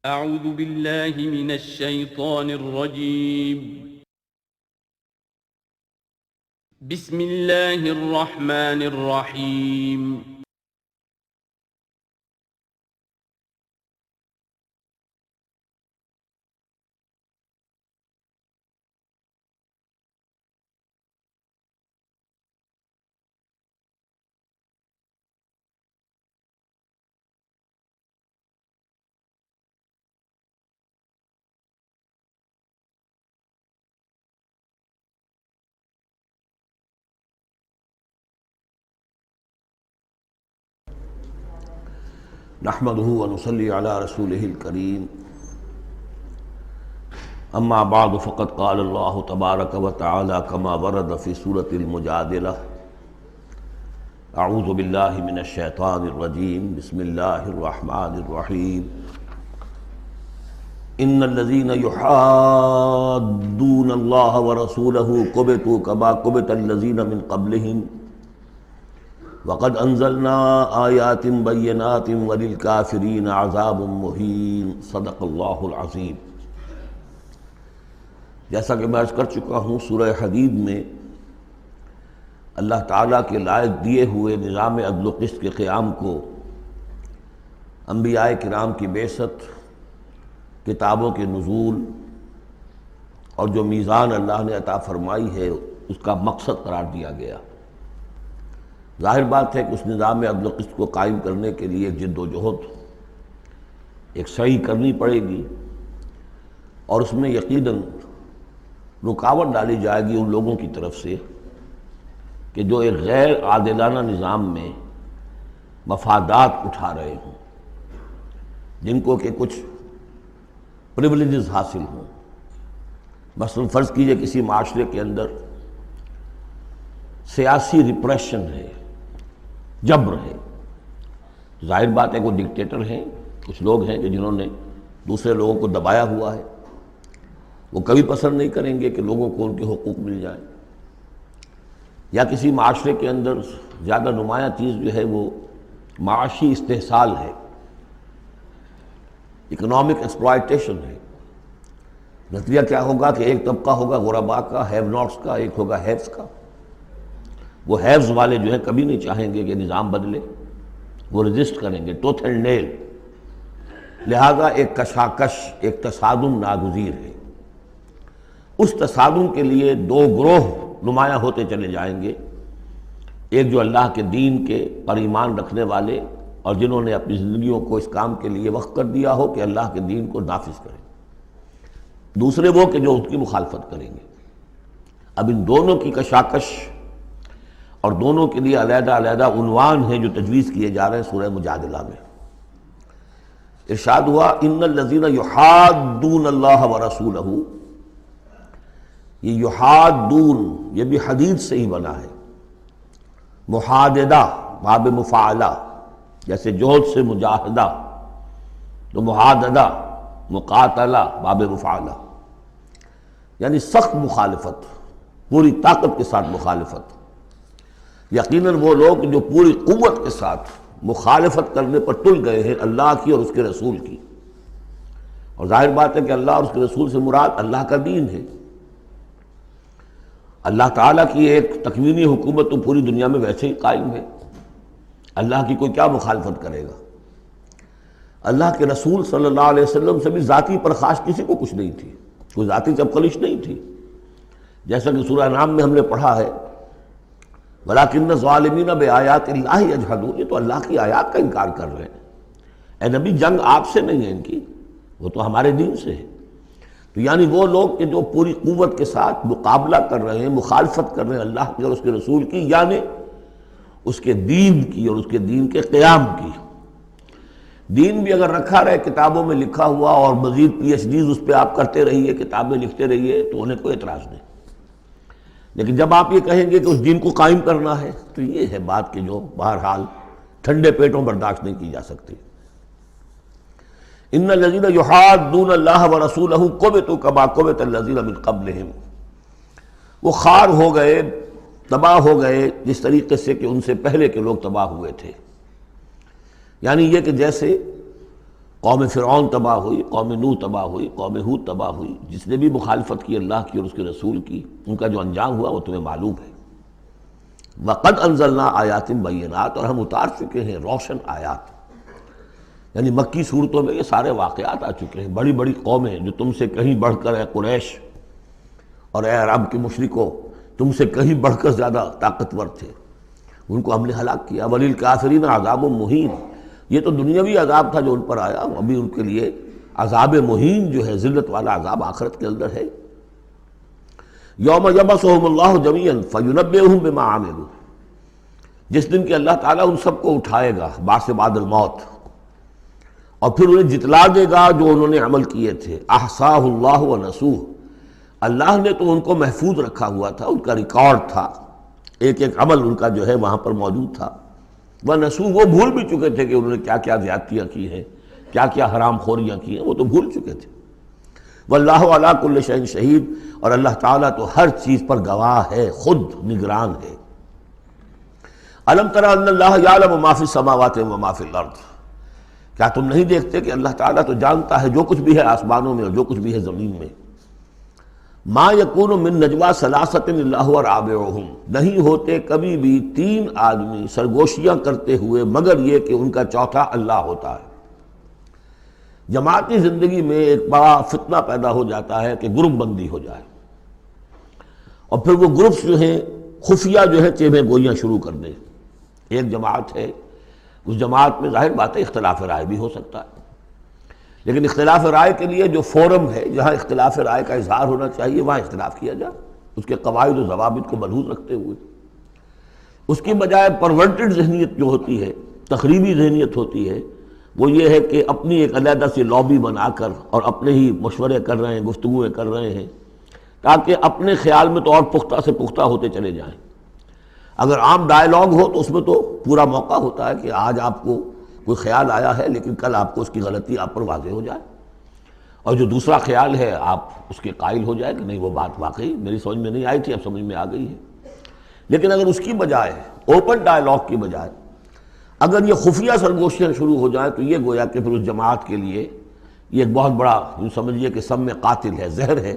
اعوذ باللہ من الشیطان الرجیم بسم اللہ الرحمن الرحیم نحمده ونصلي على رسوله الكريم اما بعد فقد قال الله تبارك وتعالى كما ورد في سورة المجادلة اعوذ بالله من الشيطان الرجيم بسم الله الرحمن الرحيم ان الذين يحادون الله ورسوله كبتوا كما كبت الذين من قبلهم وقد انزلنا آیات بینات وللکافرین عذاب مہین صدق اللہ العظیم۔ جیسا کہ میں عرض کر چکا ہوں، سورہ حدید میں اللہ تعالیٰ کے لائق دیے ہوئے نظام عدل و قسط کے قیام کو، انبیاء کرام کی بعثت، کتابوں کے نزول اور جو میزان اللہ نے عطا فرمائی ہے اس کا مقصد قرار دیا گیا۔ ظاہر بات ہے کہ اس نظام عدل و قسط کو قائم کرنے کے لیے ایک جد و جہد، ایک سعی کرنی پڑے گی، اور اس میں یقیناً رکاوٹ ڈالی جائے گی ان لوگوں کی طرف سے کہ جو ایک غیر عادلانہ نظام میں مفادات اٹھا رہے ہوں، جن کو کہ کچھ پریولیجز حاصل ہوں۔ مثلا فرض کیجئے کسی معاشرے کے اندر سیاسی ریپریشن ہے، جبر ہے، ظاہر بات ہے کہ وہ ڈکٹیٹر ہیں، کچھ لوگ ہیں کہ جنہوں نے دوسرے لوگوں کو دبایا ہوا ہے، وہ کبھی پسند نہیں کریں گے کہ لوگوں کو ان کے حقوق مل جائیں۔ یا کسی معاشرے کے اندر زیادہ نمایاں چیز جو ہے وہ معاشی استحصال ہے، اکنامک ایکسپلائٹیشن ہے۔ نتیجہ کیا ہوگا کہ ایک طبقہ ہوگا غرباء کا، ہیو ناٹس کا، ایک ہوگا ہیوز کا۔ وہ ہیوز والے جو ہیں کبھی نہیں چاہیں گے کہ نظام بدلے، وہ رجسٹ کریں گے ٹوتھ اینڈ نیل۔ لہذا ایک کشاکش، ایک تصادم ناگزیر ہے۔ اس تصادم کے لیے دو گروہ نمایاں ہوتے چلے جائیں گے، ایک جو اللہ کے دین کے پر ایمان رکھنے والے اور جنہوں نے اپنی زندگیوں کو اس کام کے لیے وقف کر دیا ہو کہ اللہ کے دین کو نافذ کریں، دوسرے وہ کہ جو اس کی مخالفت کریں گے۔ اب ان دونوں کی کشاکش اور دونوں کے لیے علیحدہ علیحدہ عنوان ہیں جو تجویز کیے جا رہے ہیں سورہ مجادلہ میں۔ ارشاد ہوا ان الذین یحادون اللہ ورسولہ، یہ یحادون یہ بھی حدید سے ہی بنا ہے، محاددہ باب مفاعلہ، جیسے جہد سے مجاہدہ تو محاددہ مقاتلہ باب مفاعلہ، یعنی سخت مخالفت، پوری طاقت کے ساتھ مخالفت۔ یقیناً وہ لوگ جو پوری قوت کے ساتھ مخالفت کرنے پر تل گئے ہیں اللہ کی اور اس کے رسول کی، اور ظاہر بات ہے کہ اللہ اور اس کے رسول سے مراد اللہ کا دین ہے۔ اللہ تعالیٰ کی ایک تکوینی حکومت تو پوری دنیا میں ویسے ہی قائم ہے، اللہ کی کوئی کیا مخالفت کرے گا؟ اللہ کے رسول صلی اللہ علیہ وسلم سے بھی ذاتی پرخاش کسی کو کچھ نہیں تھی، کوئی ذاتی چپقلش نہیں تھی، جیسا کہ سورہ انعام میں ہم نے پڑھا ہے وَلَٰكِنَّ الظَّالِمِينَ بِآيَاتِ اللَّهِ يَجْحَدُونَ، یہ تو اللہ کی آیات کا انکار کر رہے ہیں۔ اے نبی جنگ آپ سے نہیں ہے ان کی، وہ تو ہمارے دین سے ہے۔ تو یعنی وہ لوگ کہ جو پوری قوت کے ساتھ مقابلہ کر رہے ہیں، مخالفت کر رہے ہیں اللہ کی اور اس کے رسول کی، یعنی اس کے دین کی اور اس کے دین کے قیام کی۔ دین بھی اگر رکھا رہے کتابوں میں لکھا ہوا اور مزید پی ایچ ڈیز اس پہ آپ کرتے رہیے، کتابیں لکھتے رہیے، تو انہیں کوئی اعتراض نہیں، لیکن جب آپ یہ کہیں گے کہ اس دین کو قائم کرنا ہے تو یہ ہے بات کہ جو بہرحال ٹھنڈے پیٹوں برداشت نہیں کی جا سکتی۔ ان الذین یحادون اللہ ورسولہ کبتوا کما کبت الذین من قبلہم، وہ خار ہو گئے، تباہ ہو گئے جس طریقے سے کہ ان سے پہلے کے لوگ تباہ ہوئے تھے۔ یعنی یہ کہ جیسے قوم فرعون تباہ ہوئی، قوم نوح تباہ ہوئی، قوم ہود تباہ ہوئی، جس نے بھی مخالفت کی اللہ کی اور اس کے رسول کی، ان کا جو انجام ہوا وہ تمہیں معلوم ہے۔ وَقَدْ أَنزَلْنَا آیَاتٍ بَيِّنَاتٍ، اور ہم اتار چکے ہیں روشن آیات، یعنی مکی صورتوں میں یہ سارے واقعات آ چکے ہیں۔ بڑی بڑی قومیں جو تم سے کہیں بڑھ کر اے قریش اور اے عرب کے مشرکوں، تم سے کہیں بڑھ کر زیادہ طاقتور تھے، ان کو ہم نے ہلاک کیا۔ وَلِلْكَافِرِينَ عَذَابٌ مُّهِينٌ، یہ تو دنیاوی عذاب تھا جو ان پر آیا، ابھی ان کے لیے عذاب مہین جو ہے، ذلت والا عذاب آخرت کے اندر ہے۔ یوم یبعثہم اللہ جمیعا فینبئہم بما عملوا، جس دن کہ اللہ تعالیٰ ان سب کو اٹھائے گا بعث بعد الموت، اور پھر انہیں جتلا دے گا جو انہوں نے عمل کیے تھے۔ احصاہ اللہ ونسوہ، اللہ نے تو ان کو محفوظ رکھا ہوا تھا، ان کا ریکارڈ تھا، ایک ایک عمل ان کا جو ہے وہاں پر موجود تھا۔ وَنَسُوهُ، وہ بھول بھی چکے تھے کہ انہوں نے کیا کیا زیادتیاں کی ہیں، کیا کیا حرام خوریاں کی ہیں، وہ تو بھول چکے تھے۔ وَاللَّهُ عَلَىٰ كُلِّ شَيْءٍ شَهِيدٌ، اور اللہ تعالیٰ تو ہر چیز پر گواہ ہے، خود نگران ہے۔ أَلَمْ تَرَ أَنَّ اللَّهَ يَعْلَمُ مَا فِي السَّمَاوَاتِ وَمَا فِي الْأَرْضِ، کیا تم نہیں دیکھتے کہ اللہ تعالیٰ تو جانتا ہے جو کچھ بھی ہے آسمانوں میں اور جو کچھ بھی ہے زمین میں۔ ما یکون من نجوا ثلاثۃ الا هو رابعہم، نہیں ہوتے کبھی بھی تین آدمی سرگوشیاں کرتے ہوئے مگر یہ کہ ان کا چوتھا اللہ ہوتا ہے۔ جماعتی زندگی میں ایک بڑا فتنہ پیدا ہو جاتا ہے کہ گروپ بندی ہو جائے، اور پھر وہ گروپس جو ہیں خفیہ جو ہے چیبیں گوئیاں شروع کر دیں۔ ایک جماعت ہے، اس جماعت میں ظاہر بات ہے اختلاف رائے بھی ہو سکتا ہے، لیکن اختلاف رائے کے لیے جو فورم ہے جہاں اختلاف رائے کا اظہار ہونا چاہیے وہاں اختلاف کیا جائے، اس کے قواعد و ضوابط کو ملحوظ رکھتے ہوئے۔ اس کی بجائے پرورٹڈ ذہنیت جو ہوتی ہے، تخریبی ذہنیت ہوتی ہے، وہ یہ ہے کہ اپنی ایک علیحدہ سی لابی بنا کر اور اپنے ہی مشورے کر رہے ہیں، گفتگویں کر رہے ہیں، تاکہ اپنے خیال میں تو اور پختہ سے پختہ ہوتے چلے جائیں۔ اگر عام ڈائیلاگ ہو تو اس میں تو پورا موقع ہوتا ہے کہ آج آپ کو کوئی خیال آیا ہے لیکن کل آپ کو اس کی غلطی آپ پر واضح ہو جائے، اور جو دوسرا خیال ہے آپ اس کے قائل ہو جائے کہ نہیں وہ بات واقعی میری سمجھ میں نہیں آئی تھی، اب سمجھ میں آ گئی ہے۔ لیکن اگر اس کی بجائے اوپن ڈائیلاگ کی بجائے اگر یہ خفیہ سرگوشیاں شروع ہو جائیں تو یہ گویا کہ پھر اس جماعت کے لیے یہ ایک بہت بڑا یوں سمجھیے کہ سم میں قاتل ہے، زہر ہے،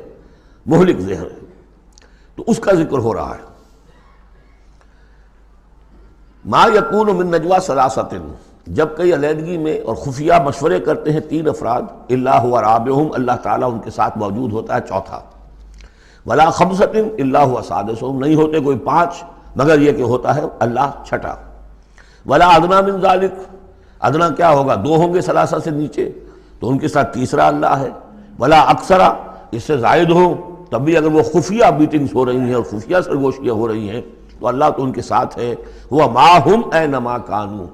مہلک زہر ہے، تو اس کا ذکر ہو رہا ہے۔ ما یکون من نجوا ثلاثۃ، جب کئی علیحدگی میں اور خفیہ مشورے کرتے ہیں تین افراد، الا هو رابعہم، اللہ تعالیٰ ان کے ساتھ موجود ہوتا ہے چوتھا۔ ولا خمسۃ الا هو سادسہم، نہیں ہوتے کوئی پانچ مگر یہ کہ ہوتا ہے اللہ چھٹا۔ ولا ادنیٰ من ذالک، ادنیٰ کیا ہوگا، دو ہوں گے ثلاثہ سے نیچے تو ان کے ساتھ تیسرا اللہ ہے۔ ولا اکثرا، اس سے زائد ہوں تب بھی اگر وہ خفیہ میٹنگز ہو رہی ہیں اور خفیہ سرگوشیاں ہو رہی ہیں تو اللہ تو ان کے ساتھ ہے۔ وہ معہم اینما کانوا،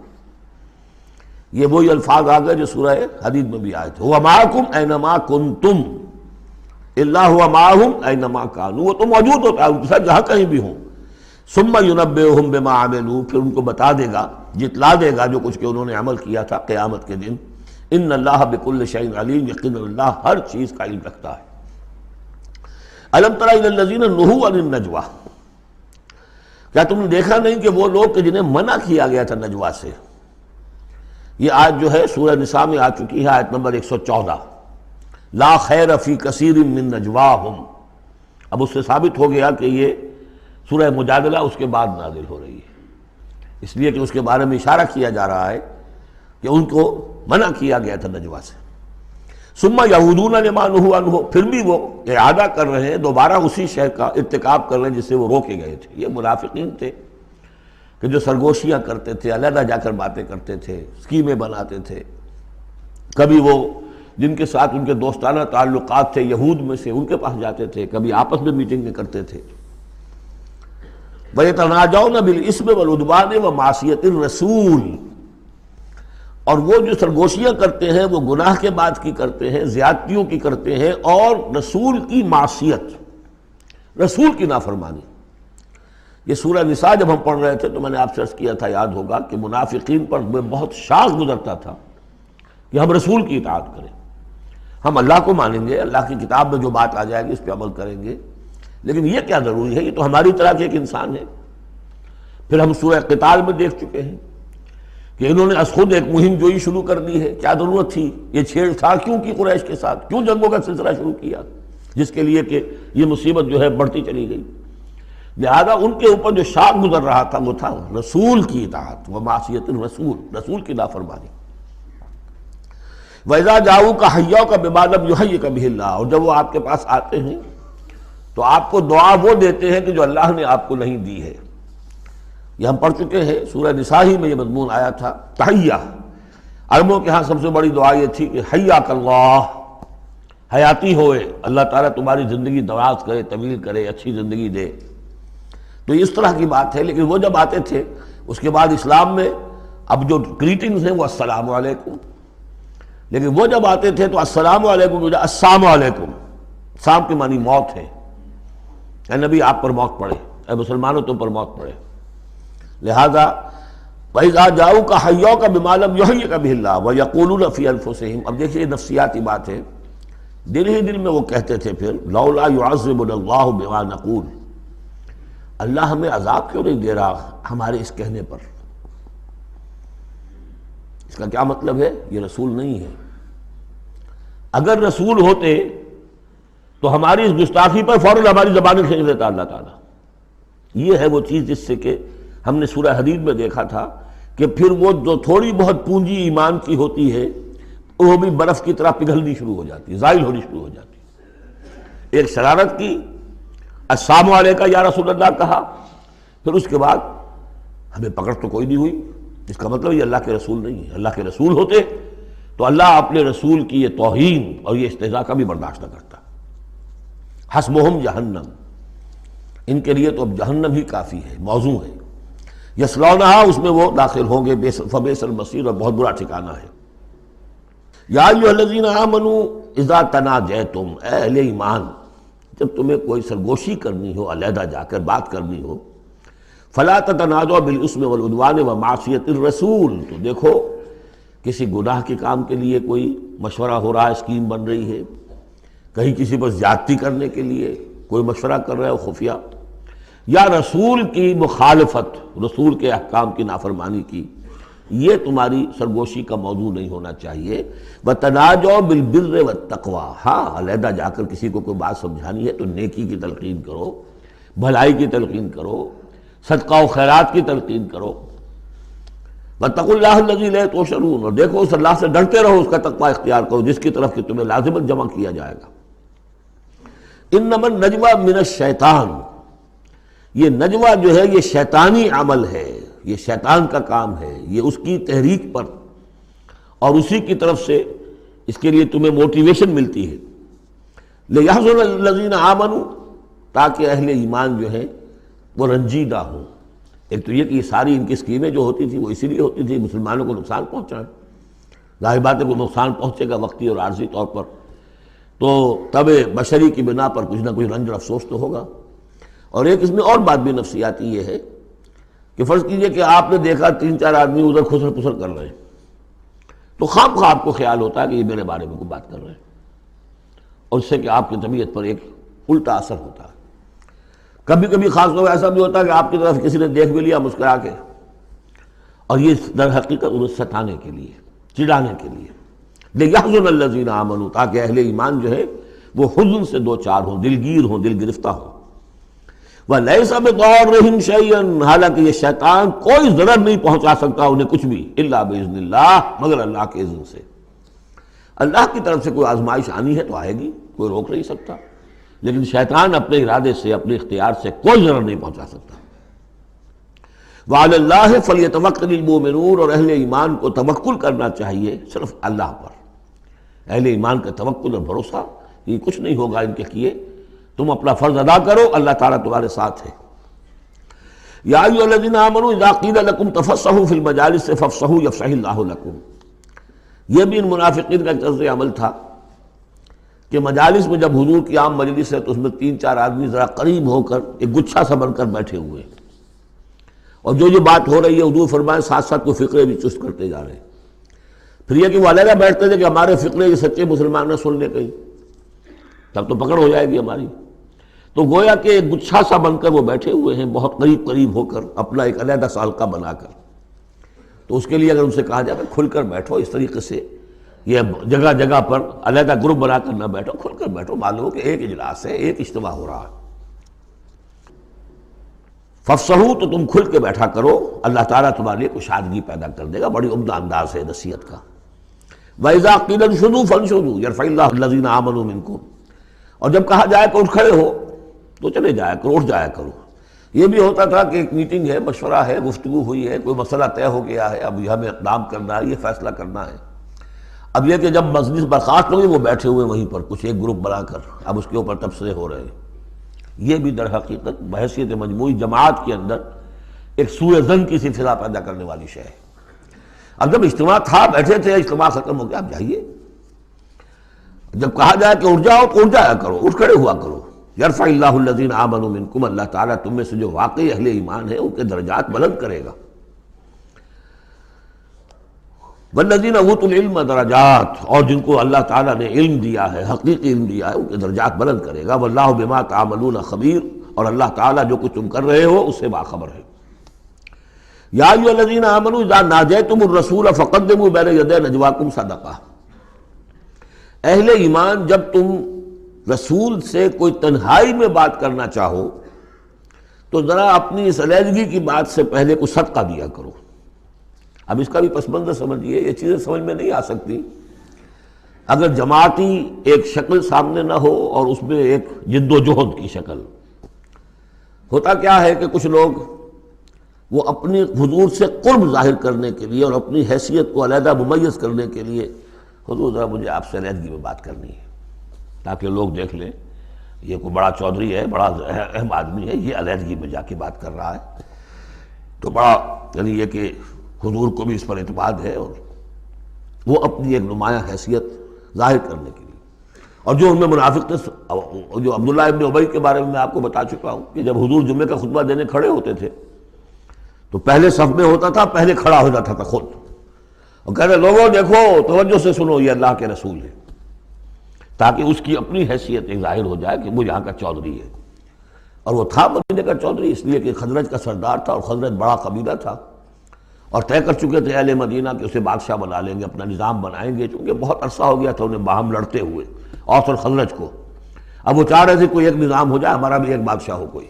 یہ وہی الفاظ آ گئے جو سورہ حدید میں بھی آئے تھے، هو معکم اینما کنتم الا هو معہم اینما کانوا، وہ تو موجود ہوتا ہے ان کے ساتھ جہاں کہیں بھی ہوں۔ ثم ینبئہم بما عملوا، پھر ان کو بتا دے گا، جتلا دے گا جو کچھ کہ انہوں نے عمل کیا تھا قیامت کے دن۔ ان اللہ بکل شیء علیم، یقینا اللہ ہر چیز کا علم رکھتا ہے۔ الم تر الی الذین نہوا عن النجوی، کیا تم نے دیکھا نہیں کہ وہ لوگ کہ جنہیں منع کیا گیا تھا نجوا سے؟ یہ آیت جو ہے سورہ نساء میں آ چکی ہے، آیت نمبر 114، لا خیر فی کثیر من نجواہم۔ اب اس سے ثابت ہو گیا کہ یہ سورہ مجادلہ اس کے بعد نازل ہو رہی ہے، اس لیے کہ اس کے بارے میں اشارہ کیا جا رہا ہے کہ ان کو منع کیا گیا تھا نجوا سے۔ ثم یعودون لما نہوا عنہ، پھر بھی وہ اعادہ کر رہے ہیں، دوبارہ اسی شے کا ارتکاب کر رہے ہیں جس سے وہ روکے گئے تھے۔ یہ منافقین تھے کہ جو سرگوشیاں کرتے تھے، علیحدہ جا کر باتیں کرتے تھے، اسکیمیں بناتے تھے، کبھی وہ جن کے ساتھ ان کے دوستانہ تعلقات تھے یہود میں سے ان کے پاس جاتے تھے، کبھی آپس میں میٹنگیں کرتے تھے۔ وَيَتَنَاجَوْنَ بِالْإِثْمِ وَالْعُدْوَانِ وَمَعْصِيَتِ الرَّسُولِ، اور وہ جو سرگوشیاں کرتے ہیں وہ گناہ کے بعد کی کرتے ہیں، زیادتیوں کی کرتے ہیں، اور رسول کی معصیت، رسول کی نافرمانی۔ یہ سورہ نساء جب ہم پڑھ رہے تھے تو میں نے آپ سے عرض کیا تھا، یاد ہوگا کہ منافقین پر بہت شاخ گزرتا تھا کہ ہم رسول کی اطاعت کریں، ہم اللہ کو مانیں گے، اللہ کی کتاب میں جو بات آ جائے گی اس پہ عمل کریں گے، لیکن یہ کیا ضروری ہے، یہ تو ہماری طرح کے ایک انسان ہے۔ پھر ہم سورہ قتال میں دیکھ چکے ہیں کہ انہوں نے از خود ایک مہم جوئی شروع کر دی ہے. کیا ضرورت تھی یہ چھیڑ چھاڑ کیوں کی قریش کے ساتھ؟ کیوں جنگوں کا سلسلہ شروع کیا جس کے لیے کہ یہ مصیبت جو ہے بڑھتی چلی گئی؟ لہذا ان کے اوپر جو شاق گزر رہا تھا وہ تھا رسول کی اطاعت و معصیت الرسول، رسول کی نافرمانی. وَإِذَا جَاءُوكَ حَيَّوْكَ بِمَا لَمْ يُحَيِّكَ بِهِ اللَّهُ، اور جب وہ آپ کے پاس آتے ہیں تو آپ کو دعا وہ دیتے ہیں کہ جو اللہ نے آپ کو نہیں دی ہے. یہ ہم پڑھ چکے ہیں، سورہ نساء ہی میں یہ مضمون آیا تھا. تحیہ، عربوں کے ہاں سب سے بڑی دعا یہ تھی کہ حیاک اللہ، حیاتی ہوئے، اللہ تعالیٰ تمہاری زندگی دراز کرے، طویل کرے، اچھی زندگی دے. تو اس طرح کی بات ہے. لیکن وہ جب آتے تھے اس کے بعد اسلام میں اب جو گریٹنگز ہیں وہ السلام علیکم، لیکن وہ جب آتے تھے تو السلام علیکم السلام علیکم، سام کے معنی موت ہے. اے نبی آپ پر موت پڑے، اے مسلمانوں تم پر موت پڑے. لہذا وَإِذَا جَاءُوكَ حَيَّوْكَ بِمَا لَمْ يُحَيِّكَ بِهِ اللَّهُ وَيَقُولُونَ فِي أَنفُسِهِمْ. اب دیکھیے نفسیاتی بات ہے، دل ہی دل میں وہ کہتے تھے پھر لولا يعذبنا الله بما نقول، اللہ ہمیں عذاب کیوں نہیں دے رہا ہمارے اس کہنے پر. اس کا کیا مطلب ہے؟ یہ رسول نہیں ہے. اگر رسول ہوتے تو ہماری اس گستاخی پر فوراً ہماری زبانیں کھینچ لیتا اللہ تعالیٰ. یہ ہے وہ چیز جس سے کہ ہم نے سورہ حدید میں دیکھا تھا کہ پھر وہ جو تھوڑی بہت پونجی ایمان کی ہوتی ہے وہ بھی برف کی طرح پگھلنی شروع ہو جاتی، زائل ہونی شروع ہو جاتی. ایک شرارت کی، السلام علیکم یا رسول اللہ کہا، پھر اس کے بعد ہمیں پکڑ تو کوئی نہیں ہوئی. اس کا مطلب یہ اللہ کے رسول نہیں ہے. اللہ کے رسول ہوتے تو اللہ اپنے رسول کی یہ توہین اور یہ استہزاء کا بھی برداشت نہ کرتا. حسبہم جہنم، ان کے لیے تو اب جہنم ہی کافی ہے، موضوع ہے. یصلونہا، اس میں وہ داخل ہوں گے، فبئس المصیر، اور بہت برا ٹھکانہ ہے. یا ایھا الذین آمنوا اذا تناجیتم، اے اہل ایمان جب تمہیں کوئی سرگوشی کرنی ہو، علیحدہ جا کر بات کرنی ہو، فلا تتناجوا بالاسم والعدوان ومعصیۃ الرسول، تو دیکھو کسی گناہ کے کام کے لیے کوئی مشورہ ہو رہا ہے، اسکیم بن رہی ہے، کہیں کسی پر زیادتی کرنے کے لیے کوئی مشورہ کر رہا ہے خفیہ، یا رسول کی مخالفت، رسول کے احکام کی نافرمانی کی، یہ تمہاری سرگوشی کا موضوع نہیں ہونا چاہیے. وَتَنَاجَوْا بِالْبِرِّ وَالتَّقْوَىٰ، ہاں علیحدہ جا کر کسی کو کوئی بات سمجھانی ہے تو نیکی کی تلقین کرو، بھلائی کی تلقین کرو، صدقہ و خیرات کی تلقین کرو. وَاتَّقُوا اللَّهَ الَّذِي إِلَيْهِ تُحْشَرُونَ، اور دیکھو اس اللہ سے ڈرتے رہو، اس کا تقوی اختیار کرو جس کی طرف کہ تمہیں لازماً جمع کیا جائے گا. اِنَّمَا النَّجْوَىٰ مِنَ الشَّيْطَانِ، یہ نجوہ جو ہے یہ شیطانی عمل ہے، یہ شیطان کا کام ہے، یہ اس کی تحریک پر اور اسی کی طرف سے اس کے لیے تمہیں موٹیویشن ملتی ہے. لِيَحْزُنَ الَّذِينَ آمَنُوا، تاکہ اہل ایمان جو ہیں وہ رنجیدہ ہوں. ایک تو یہ کہ یہ ساری ان کی اسکیمیں جو ہوتی تھی وہ اسی لیے ہوتی تھی مسلمانوں کو نقصان پہنچائیں. ظاہر بات ہے کو نقصان پہنچے گا وقتی اور عارضی طور پر تو طبع بشری کی بنا پر کچھ نہ کچھ رنج اور افسوس تو ہوگا. اور ایک اس میں اور بات بھی نفسیاتی یہ ہے کہ فرض کیجئے کہ آپ نے دیکھا 3-4 آدمی ادھر خسر پسر کر رہے ہیں تو خواہ آپ کو خیال ہوتا ہے کہ یہ میرے بارے میں کوئی بات کر رہے ہیں، اور اس سے کہ آپ کی طبیعت پر ایک الٹا اثر ہوتا ہے. کبھی کبھی خاص طور ایسا بھی ہوتا ہے کہ آپ کی طرف کسی نے دیکھ بھی لیا مسکرا کے، اور یہ در حقیقت انہیں ستانے کے لیے، چڑھانے کے لیے. لِيَحْزُنَ الَّذِينَ آمَنُوا، تاکہ اہل ایمان جو ہے وہ حزن سے دو چار ہوں، دلگیر ہوں، دل گرفتہ ہوں. وَلَيْسَ بِضَارِّهِمْ شَيْئًا، حالانکہ یہ شیطان کوئی ضرر نہیں پہنچا سکتا انہیں کچھ بھی، إِلَّا بِإِذْنِ اللَّهِ، مگر اللہ کے اذن سے. اللہ کی طرف سے کوئی آزمائش آنی ہے تو آئے گی، کوئی روک نہیں سکتا، لیکن شیطان اپنے ارادے سے، اپنے اختیار سے کوئی ضرر نہیں پہنچا سکتا. وَعَلَى اللَّهِ فَلْيَتَوَكَّلِ الْمُؤْمِنُونَ، اور اہل ایمان کو توکل کرنا چاہیے صرف اللہ پر. اہل ایمان کا توکل اور بھروسہ، یہ کچھ نہیں ہوگا ان کے کیے، تم اپنا فرض ادا کرو، اللہ تعالیٰ تمہارے ساتھ ہے. یا ایھا الذین آمنوا اذا قیل لکم تفصحوا فی المجالس فافصحوا یفصح اللہ لکم. یہ بھی ان منافقین کا طرز عمل تھا کہ مجالس میں جب حضور کی عام مجلس ہے تو اس میں 3-4 آدمی ذرا قریب ہو کر ایک گچھا سا بن کر بیٹھے ہوئے ہیں، اور جو بات ہو رہی ہے حضور فرمائے ساتھ ساتھ کوئی فقرے بھی چست کرتے جا رہے ہیں. پھر یہ کہ وہ علیحدہ بیٹھتے تھے کہ ہمارے فقرے یہ سچے مسلمان نہ سن لے کہیں، تب تو پکڑ ہو جائے گی ہماری. تو گویا کہ ایک گچھا سا بن کر وہ بیٹھے ہوئے ہیں، بہت قریب ہو کر، اپنا ایک علیحدہ سالقہ بنا کر. تو اس کے لیے اگر ان سے کہا جائے کہ کھل کر بیٹھو، اس طریقے سے یہ جگہ جگہ پر علیحدہ گروپ بنا کر نہ بیٹھو، کھل کر بیٹھو، معلوم ہو کہ ایک اجلاس ہے، ایک اجتماع ہو رہا ہے۔ فَافْصَحُوا، تو تم کھل کے بیٹھا کرو، اللہ تعالیٰ تمہارے لیے کشادگی پیدا کر دے گا۔ بڑی عمدہ انداز ہے نصیحت کا۔ وَإِذَا قِيلَ انشُزُوا فَانشُزُوا يَرْفَعِ اللَّهُ الَّذِينَ آمَنُوا مِنكُمْ، اور جب کہا جائے کہ اٹھ کھڑے ہو تو چلے جایا کرو، اٹھ جایا کرو۔ یہ بھی ہوتا تھا کہ ایک میٹنگ ہے، مشورہ ہے، گفتگو ہوئی ہے، کوئی مسئلہ طے ہو گیا ہے، اب ہمیں اقدام کرنا ہے، یہ فیصلہ کرنا ہے۔ اب یہ کہ جب مجلس برخاست ہوئی وہ بیٹھے ہوئے وہیں پر کچھ ایک گروپ بنا کر اب اس کے اوپر تبصرے ہو رہے ہیں۔ یہ بھی در حقیقت بحیثیت مجموعی جماعت کے اندر ایک سوء ظن کی سی فضا پیدا کرنے والی شے ہے۔ اب جب اجتماع تھا، بیٹھے تھے، اجتماع ختم ہو گیا، اب جائیے۔ جب کہا جائے کہ اٹھ جاؤ تو اٹھ جایا کرو، اٹھ کھڑے ہوا کرو۔ یرفع اللہ الذین آمنوا منکم، اللہ تعالیٰ تم میں سے جو واقعی اہل ایمان ہے ان کے درجات بلند کرے گا۔ والذین اوتوا العلم درجات، اور جن کو اللہ تعالیٰ نے علم دیا ہے، حقیقی علم دیا ہے، ان کے درجات بلند کرے گا۔ واللہ بما تعملون خبیر، اور اللہ تعالیٰ جو کچھ تم کر رہے ہو اس سے باخبر ہے۔ یا ایھا الذین آمنوا اذا ناجیتم الرسول فقدموا بین یدی نجواکم صدقہ، اہل ایمان جب تم رسول سے کوئی تنہائی میں بات کرنا چاہو تو ذرا اپنی اس علیحدگی کی بات سے پہلے کوئی صدقہ دیا کرو۔ اب اس کا بھی پس منظر سمجھیے، یہ چیزیں سمجھ میں نہیں آ سکتی اگر جماعتی ایک شکل سامنے نہ ہو اور اس میں ایک جد و جہد کی شکل۔ ہوتا کیا ہے کہ کچھ لوگ وہ اپنی حضور سے قرب ظاہر کرنے کے لیے اور اپنی حیثیت کو علیحدہ ممیز کرنے کے لیے، حضور ذرا مجھے آپ سے علیحدگی میں بات کرنی ہے تاکہ لوگ دیکھ لیں یہ کوئی بڑا چودھری ہے، بڑا اہم آدمی ہے، یہ علیحدگی میں جا کے بات کر رہا ہے، تو بڑا یعنی یہ کہ حضور کو بھی اس پر اعتماد ہے، اور وہ اپنی ایک نمایاں حیثیت ظاہر کرنے کے لیے۔ اور جو ان میں منافق تھے، جو عبداللہ ابن ابی کے بارے میں آپ کو بتا چکا ہوں کہ جب حضور جمعے کا خطبہ دینے کھڑے ہوتے تھے تو پہلے صف میں ہوتا تھا، پہلے کھڑا ہو جاتا تھا خود، اور کہتے لوگوں دیکھو توجہ سے سنو، یہ اللہ کے رسول ہے، تاکہ اس کی اپنی حیثیت ایک ظاہر ہو جائے کہ وہ یہاں کا چودھری ہے۔ اور وہ تھا مدینے کا چودھری، اس لیے کہ خزرج کا سردار تھا، اور خزرج بڑا قبیلہ تھا، اور طے کر چکے تھے اہل مدینہ کہ اسے بادشاہ بنا لیں گے، اپنا نظام بنائیں گے، چونکہ بہت عرصہ ہو گیا تھا انہیں باہم لڑتے ہوئے اوس اور خزرج کو۔ اب وہ چاہ رہے تھے کوئی ایک نظام ہو جائے، ہمارا بھی ایک بادشاہ ہو کوئی،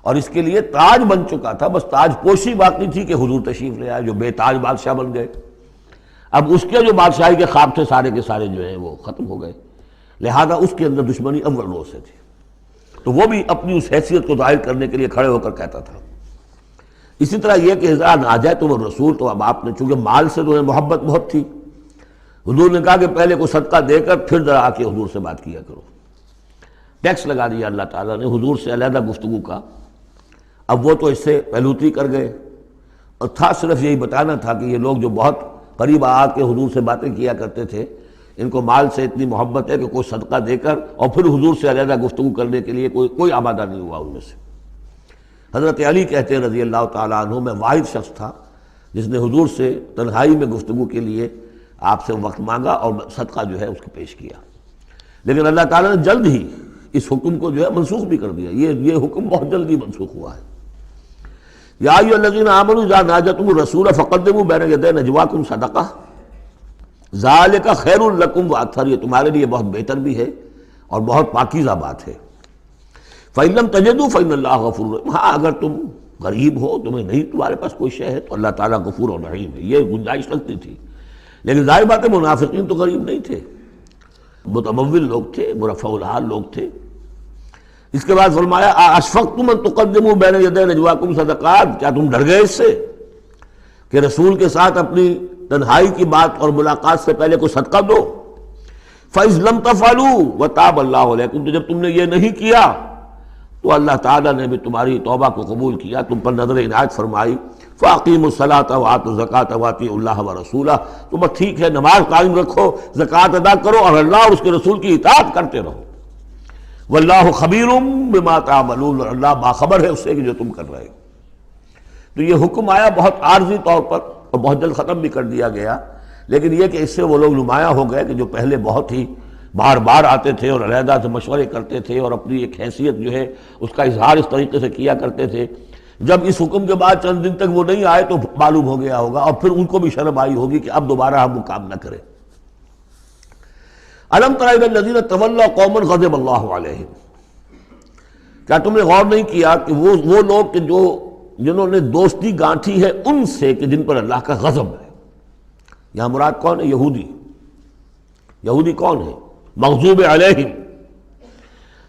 اور اس کے لیے تاج بن چکا تھا، بس تاج پوشی باقی تھی کہ حضور تشریف لے آئے جو بے تاج بادشاہ بن گئے۔ اب اس کے جو بادشاہی کے خواب تھے سارے کے سارے جو ہیں وہ ختم ہو گئے، لہذا اس کے اندر دشمنی اول روز سے تھی، تو وہ بھی اپنی اس حیثیت کو ظاہر کرنے کے لیے کھڑے ہو کر کہتا تھا۔ اسی طرح یہ کہ اذا ناجیتم الرسول، تو اب آپ نے چونکہ مال سے تو محبت بہت تھی، حضور نے کہا کہ پہلے کوئی صدقہ دے کر پھر ذرا آ کے حضور سے بات کیا کرو۔ ٹیکس لگا دیا اللہ تعالیٰ نے حضور سے علیحدہ گفتگو کا۔ اب وہ تو اس سے پہلوتی کر گئے، اور تھا صرف یہی بتانا تھا کہ یہ لوگ جو بہت قریب آ کے حضور سے باتیں کیا کرتے تھے، ان کو مال سے اتنی محبت ہے کہ کوئی صدقہ دے کر اور پھر حضور سے علیحدہ گفتگو کرنے کے لیے کوئی آمادہ نہیں ہوا ان میں سے۔ حضرت علی کہتے ہیں رضی اللہ تعالیٰ عنہ، میں واحد شخص تھا جس نے حضور سے تنہائی میں گفتگو کے لیے آپ سے وقت مانگا اور صدقہ جو ہے اس کو پیش کیا، لیکن اللہ تعالیٰ نے جلد ہی اس حکم کو جو ہے منسوخ بھی کر دیا۔ یہ حکم بہت جلدی منسوخ ہوا ہے۔ یا ایھا الذین آمنوا اذا ناجیتم الرسول فقدموا بین یدی نجواکم صدقہ ذالک خیر لکم واطہر، یہ تمہارے لیے بہت بہتر بھی ہے اور بہت پاکیزہ بات ہے۔ فإن لم تجدوا فإن اللہ غفور رحیم، ہاں اگر تم غریب ہو، تمہیں نہیں تمہارے پاس کوئی شے ہے، تو اللہ تعالیٰ غفور اور رحیم ہے، یہ گنجائش رکھتی تھی۔ لیکن ظاہر بات ہے منافقین تو غریب نہیں تھے، متمول لوگ تھے، مرفع الحال لوگ تھے۔ اس کے بعد فرمایا اشفقتم ان تقدموا بین یدی نجواکم صدقات، کیا تم ڈر گئے اس سے کہ رسول کے ساتھ اپنی تنہائی کی بات اور ملاقات سے پہلے کوئی صدقہ دو؟ فَإِذْ لَمْ تَفْعَلُوا وَتَابَ اللَّهُ عَلَيْكُمْ، تو جب تم نے یہ نہیں کیا تو اللہ تعالیٰ نے بھی تمہاری توبہ کو قبول کیا، تم پر نظر عنایت فرمائی۔ فَأَقِیمُوا الصَّلَاةَ وَآتُوا الزَّکَاةَ وَأَطِیعُوا اللَّهَ وَرَسُولَهُ، تو بس ٹھیک ہے نماز قائم رکھو، زکوٰۃ ادا کرو، اور اللہ اور اس کے رسول کی اطاعت کرتے رہو۔ واللہ خبیر بما تعملون، اور اللہ باخبر ہے اس سے کہ جو تم کر رہے ہو۔ تو یہ حکم آیا بہت عارضی طور پر اور بہت جلد ختم بھی کر دیا گیا، لیکن یہ کہ اس سے وہ لوگ نمایاں ہو گئے کہ جو پہلے بہت ہی بار بار آتے تھے اور علیحدہ سے مشورے کرتے تھے اور اپنی ایک حیثیت جو ہے اس کا اظہار اس طریقے سے کیا کرتے تھے جب اس حکم کے بعد چند دن تک وہ نہیں آئے تو معلوم ہو گیا ہوگا، اور پھر ان کو بھی شرم آئی ہوگی کہ اب دوبارہ ہم وہ کام نہ کریں۔ الم تر الی الذین تولوا قوما غضب اللہ علیہم، کیا تم نے غور نہیں کیا کہ وہ لوگ کہ جنہوں نے دوستی گانٹھی ہے ان سے کہ جن پر اللہ کا غضب ہے۔ یہاں مراد کون ہے؟ یہودی۔ یہودی کون ہے؟ مغضوب علیہم،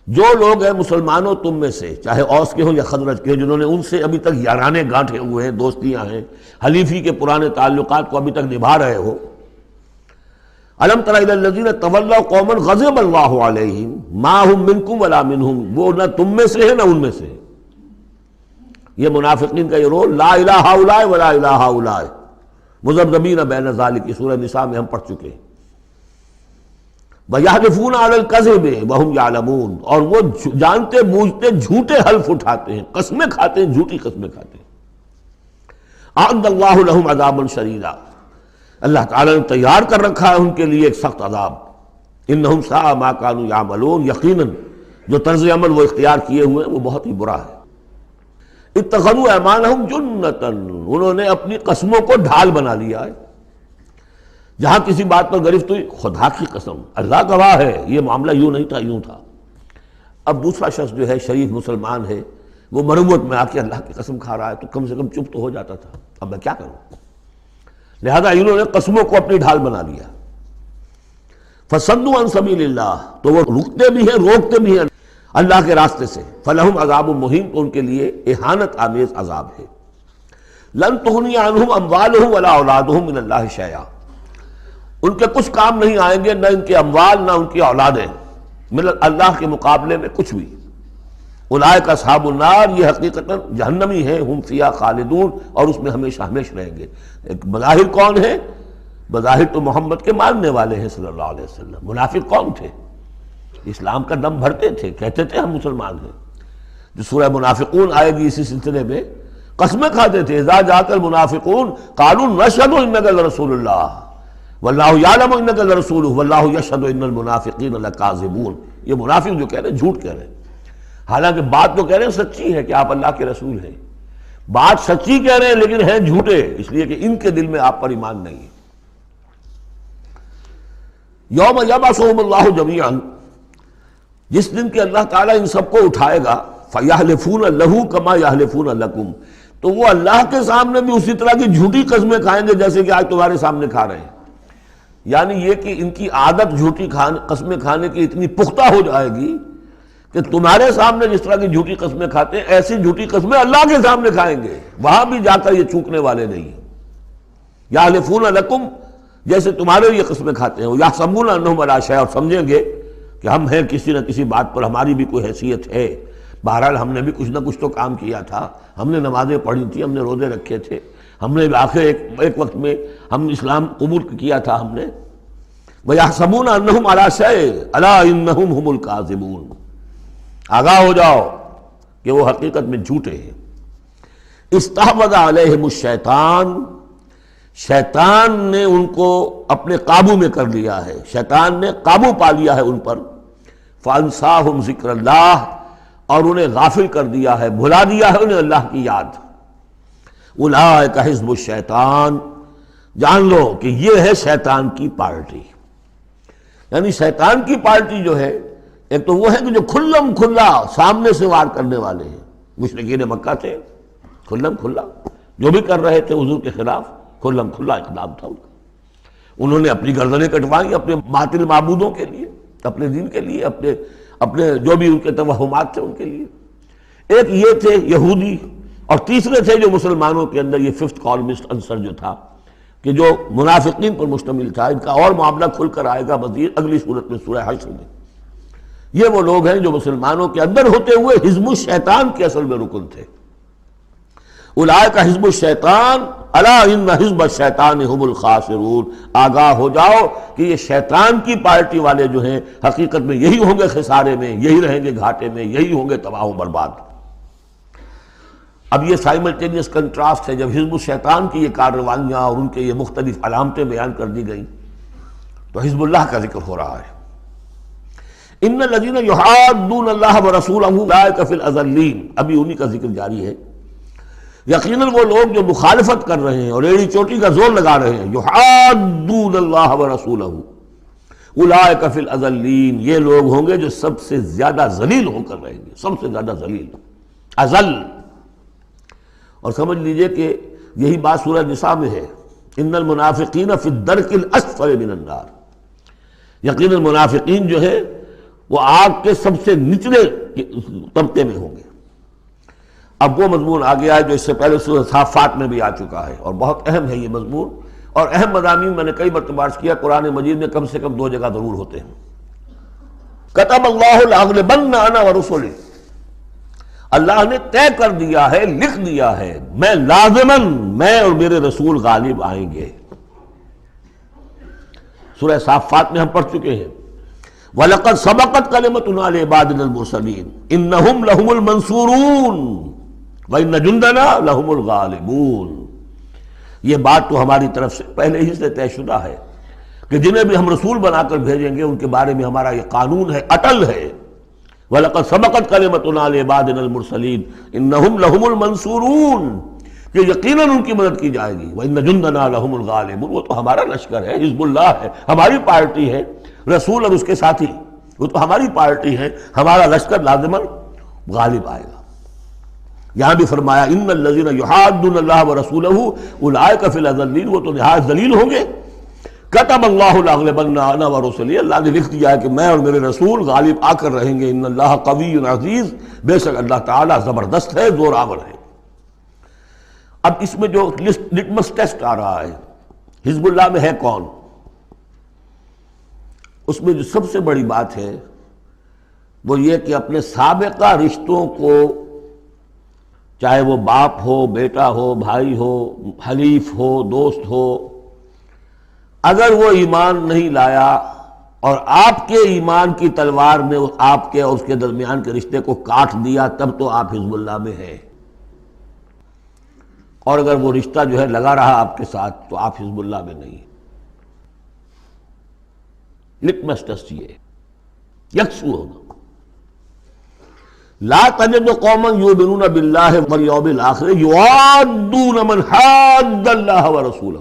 جو لوگ ہیں مسلمانوں تم میں سے، چاہے اوس کے ہوں یا خزرج کے ہوں، جنہوں نے ان سے ابھی تک یارانے گانٹھے ہوئے ہیں، دوستیاں ہیں، حلیفی کے پرانے تعلقات کو ابھی تک نبھا رہے ہو۔ الم تر الی الذین تولوا قوما غضب اللہ علیہم ما هم منکم ولا منہم، وہ نہ تم میں سے ہے نہ ان میں سے۔ یہ منافقین کا یہ رول، لا الہ ہؤلاء ولا الہ ہؤلاء، مذبذبین بین ذلک، سورہ نساء میں ہم پڑھ چکے ہیں۔ وَيَحْلِفُونَ عَلَى الْكَذِبِ وَهُمْ يَعْلَمُونَ، اور وہ جانتے بوجھتے جھوٹے حلف اٹھاتے ہیں، قسمیں کھاتے ہیں، جھوٹی قسمیں کھاتے ہیں۔ أَعَدَّ اللَّهُ لَهُمْ عَذَابًا شَدِيدًا، اللہ تعالیٰ نے تیار کر رکھا ہے ان کے لیے ایک سخت عذاب۔ إِنَّهُمْ سَاءَ مَا كَانُوا يَعْمَلُونَ، یقیناً جو طرز عمل وہ اختیار کیے ہوئے ہیں وہ بہت ہی برا ہے۔ اتخذوا أيمانهم جنة، انہوں نے اپنی قسموں کو ڈھال بنا لیا ہے۔ جہاں کسی بات پر گرفت ہوئی، خدا کی قسم، اللہ گواہ ہے یہ معاملہ یوں نہیں تھا، یوں تھا۔ اب دوسرا شخص جو ہے شریف مسلمان ہے، وہ مروت میں آ کے اللہ کی قسم کھا رہا ہے تو کم سے کم چپ تو ہو جاتا تھا، اب میں کیا کروں؟ لہذا انہوں نے قسموں کو اپنی ڈھال بنا لیا۔ فصدوا عن سبیل اللہ، تو وہ رکتے بھی ہیں روکتے بھی ہیں اللہ کے راستے سے۔ فلہم عذاب مہین، تو ان کے لیے اہانت آمیز عذاب ہے۔ لن تغنی عنہم اموالہم ولا اولادہم من اللہ شیئا، ان کے کچھ کام نہیں آئیں گے، نہ ان کے اموال نہ ان کی اولادیں، من اللہ کے مقابلے میں کچھ بھی۔ اولئک اصحاب النار، یہ حقیقتاً جہنمی ہیں، ہم فیہا خالدون، اور اس میں ہمیشہ ہمیشہ رہیں گے۔ ایک بظاہر کون ہے؟ بظاہر تو محمد کے ماننے والے ہیں صلی اللہ علیہ وسلم۔ منافق کون تھے؟ اسلام کا دم بھرتے تھے، کہتے تھے ہم مسلمان ہیں۔ جو سورہ منافقون آئے گی اسی سلسلے میں، قسمیں کھاتے تھے، اذا جاءک المنافقون قالوا نشهد انک لرسول اللہ واللہ یعلم انک لرسولہ واللہ یشہد ان المنافقین لکاذبون۔ یہ منافق جو کہہ رہے ہیں جھوٹ کہہ رہے ہیں، حالانکہ بات تو کہہ رہے ہیں سچی ہے کہ آپ اللہ کے رسول ہیں، بات سچی کہہ رہے ہیں لیکن ہیں جھوٹے، اس لیے کہ ان کے دل میں آپ پر ایمان نہیں ہے۔ یوم یبعثہم اللہ جمیعا، جس دن کہ اللہ تعالیٰ ان سب کو اٹھائے گا، فَيَحْلِفُونَ لَهُ كَمَا يَحْلِفُونَ لَكُمْ، تو وہ اللہ کے سامنے بھی اسی طرح کی جھوٹی قسمیں کھائیں گے جیسے کہ آج تمہارے سامنے کھا رہے ہیں۔ یعنی یہ کہ ان کی عادت جھوٹی قسمیں کھانے کی اتنی پختہ ہو جائے گی کہ تمہارے سامنے جس طرح کی جھوٹی قسمیں کھاتے ہیں، ایسی جھوٹی قسمیں اللہ کے سامنے کھائیں گے، وہاں بھی جا کر یہ چوکنے والے نہیں۔ یحلفون لکم، جیسے تمہارے یہ قسمیں کھاتے ہیں، یحسبون انہم علی شیء، اور سمجھیں گے کہ ہم ہیں کسی نہ کسی بات پر، ہماری بھی کوئی حیثیت ہے، بہرحال ہم نے بھی کچھ نہ کچھ تو کام کیا تھا، ہم نے نمازیں پڑھی تھی، ہم نے روزے رکھے تھے، ہم نے آخر ایک وقت میں ہم اسلام قبول کیا تھا ہم نے۔ وَيَحْسَبُونَ أَنَّهُمْ عَلَىٰ شَيْءٍ أَلَا إِنَّهُمْ هُمُ الْكَاذِبُونَ، آگاہ ہو جاؤ کہ وہ حقیقت میں جھوٹے ہیں۔ استحوذ علیہم الشیطان، شیطان نے ان کو اپنے قابو میں کر لیا ہے، شیطان نے قابو پا لیا ہے ان پر۔ فَأَنْسَاهُمْ ذِكْرَ اللَّهِ، اور انہیں غافل کر دیا ہے، بھلا دیا ہے انہیں اللہ کی یاد۔ اولئک حزب الشیطان، جان لو کہ یہ ہے شیطان کی پارٹی۔ یعنی شیطان کی پارٹی جو ہے، ایک تو وہ ہے کہ جو کھلم کھلا سامنے سے وار کرنے والے ہیں، مشرکین مکہ تھے، کھلم کھلا جو بھی کر رہے تھے حضور کے خلاف، کھلم کھلا اقدام تھا ان کا۔ انہوں نے اپنی گردنیں کٹوائیں اپنے باطل معبودوں کے لیے، اپنے دین کے لیے، اپنے جو بھی ان کے توہمات تھے ان کے لیے۔ ایک یہ تھے یہودی، اور تیسرے تھے جو مسلمانوں کے اندر یہ ففتھ کالمسٹ عنصر جو تھا، کہ جو منافقین پر مشتمل تھا۔ ان کا اور معاملہ کھل کر آئے گا مزید اگلی صورت میں، سورہ حشر میں۔ یہ وہ لوگ ہیں جو مسلمانوں کے اندر ہوتے ہوئے حزب الشیطان کے اصل میں رکن تھے۔ اولئک حزب الشیطان الا ان حزب الشیطان هم الخاسرون، آگاہ ہو جاؤ کہ یہ شیطان کی پارٹی والے جو ہیں حقیقت میں یہی ہوں گے خسارے میں، یہی رہیں گے گھاٹے میں، یہی ہوں گے تباہ و برباد۔ اب یہ سائملٹینیس کنٹراسٹ ہے، جب حزب الشیطان کی یہ کارروائیاں اور ان کے یہ مختلف علامتیں بیان کر دی گئیں تو حزب اللہ کا ذکر ہو رہا ہے۔ ان الذین یحادون اللہ ورسولہ اولئک فی الاذلین، ابھی انہی کا ذکر جاری ہے۔ یقیناً وہ لوگ جو مخالفت کر رہے ہیں اور ایڑی چوٹی کا زور لگا رہے ہیں، یحادون اللہ ورسولہ اولئک فی الاذلین، یہ لوگ ہوں گے جو سب سے زیادہ ذلیل ہو کر رہیں گے، سب سے زیادہ ذلیل، اذل۔ اور سمجھ لیجئے کہ یہی بات سورہ نساء میں ہے، ان المنافقین فی الدرک الاسفل من النار، یقیناً منافقین جو ہے وہ آگ کے سب سے نچلے طبقے میں ہوں گے۔ اب وہ مضمون آ گیا ہے جو اس سے پہلے سورہ صافات میں بھی آ چکا ہے، اور بہت اہم ہے یہ مضمون، اور اہم مضامین میں نے کئی مرتبہ عرض کیا قرآن مجید میں کم سے کم 2 جگہ ضرور ہوتے ہیں۔ کتب اللہ لاغلبن انا ورسلی، اللہ نے طے کر دیا ہے، لکھ دیا ہے، میں لازماً، میں اور میرے رسول غالب آئیں گے۔ سورہ صافات میں ہم پڑھ چکے ہیں، وَلَقَدْ سَبَقَتْ كَلِمَتُنَا لِعِبَادِنَا الْمُرْسَلِينَ إِنَّهُمْ لَهُمُ الْمَنْصُورُونَ وَإِنَّ جُنْدَنَا لَهُمُ الْغَالِبُونَ، یہ بات تو ہماری طرف سے پہلے ہی سے طے شدہ ہے کہ جنہیں بھی ہم رسول بنا کر بھیجیں گے ان کے بارے میں ہمارا یہ قانون ہے، اٹل ہے۔ وَلَقَدْ سَبَقَتْ كَلِمَتُنَا لِعِبَادِنَا الْمُرْسَلِينَ إِنَّهُمْ لَهُمُ الْمَنْصُورُونَ، کہ یقیناً ان کی مدد کی جائے گی۔ وَإِنَّ جُنْدَنَا لَهُمُ الْغَالِبُونَ، وہ تو ہمارا لشکر ہے، حزب اللہ ہے، ہماری پارٹی ہے، رسول اور اس کے ساتھی وہ تو ہماری پارٹی ہے، ہمارا لشکر لازماً غالب آئے گا۔ یہاں بھی فرمایا ان الذین یحادون اللہ ورسولہ اولئک فی الاذلین، وہ تو نہایت ذلیل ہوں گے۔ کتب اللہ لاغلبن انا ورسلی، اللہ نے لکھ دیا ہے کہ میں اور میرے رسول غالب آ کر رہیں گے۔ ان اللہ قوی عزیز، بے شک اللہ تعالیٰ زبردست ہے، زور آور ہے۔ اب اس میں جو لٹمس ٹیسٹ آ رہا ہے، حزب اللہ میں ہے کون، اس میں جو سب سے بڑی بات ہے وہ یہ کہ اپنے سابقہ رشتوں کو، چاہے وہ باپ ہو، بیٹا ہو، بھائی ہو، حلیف ہو، دوست ہو، اگر وہ ایمان نہیں لایا اور آپ کے ایمان کی تلوار نے آپ کے اور اس کے درمیان کے رشتے کو کاٹ دیا، تب تو آپ حزب اللہ میں ہیں، اور اگر وہ رشتہ جو ہے لگا رہا آپ کے ساتھ تو آپ حزب اللہ میں نہیں۔ لٹمس ٹیسٹ یہ یکسو ہونا۔ لا تجد قوما یؤمنون باللہ والیوم الآخر یوادون من حاد اللہ ورسولہ،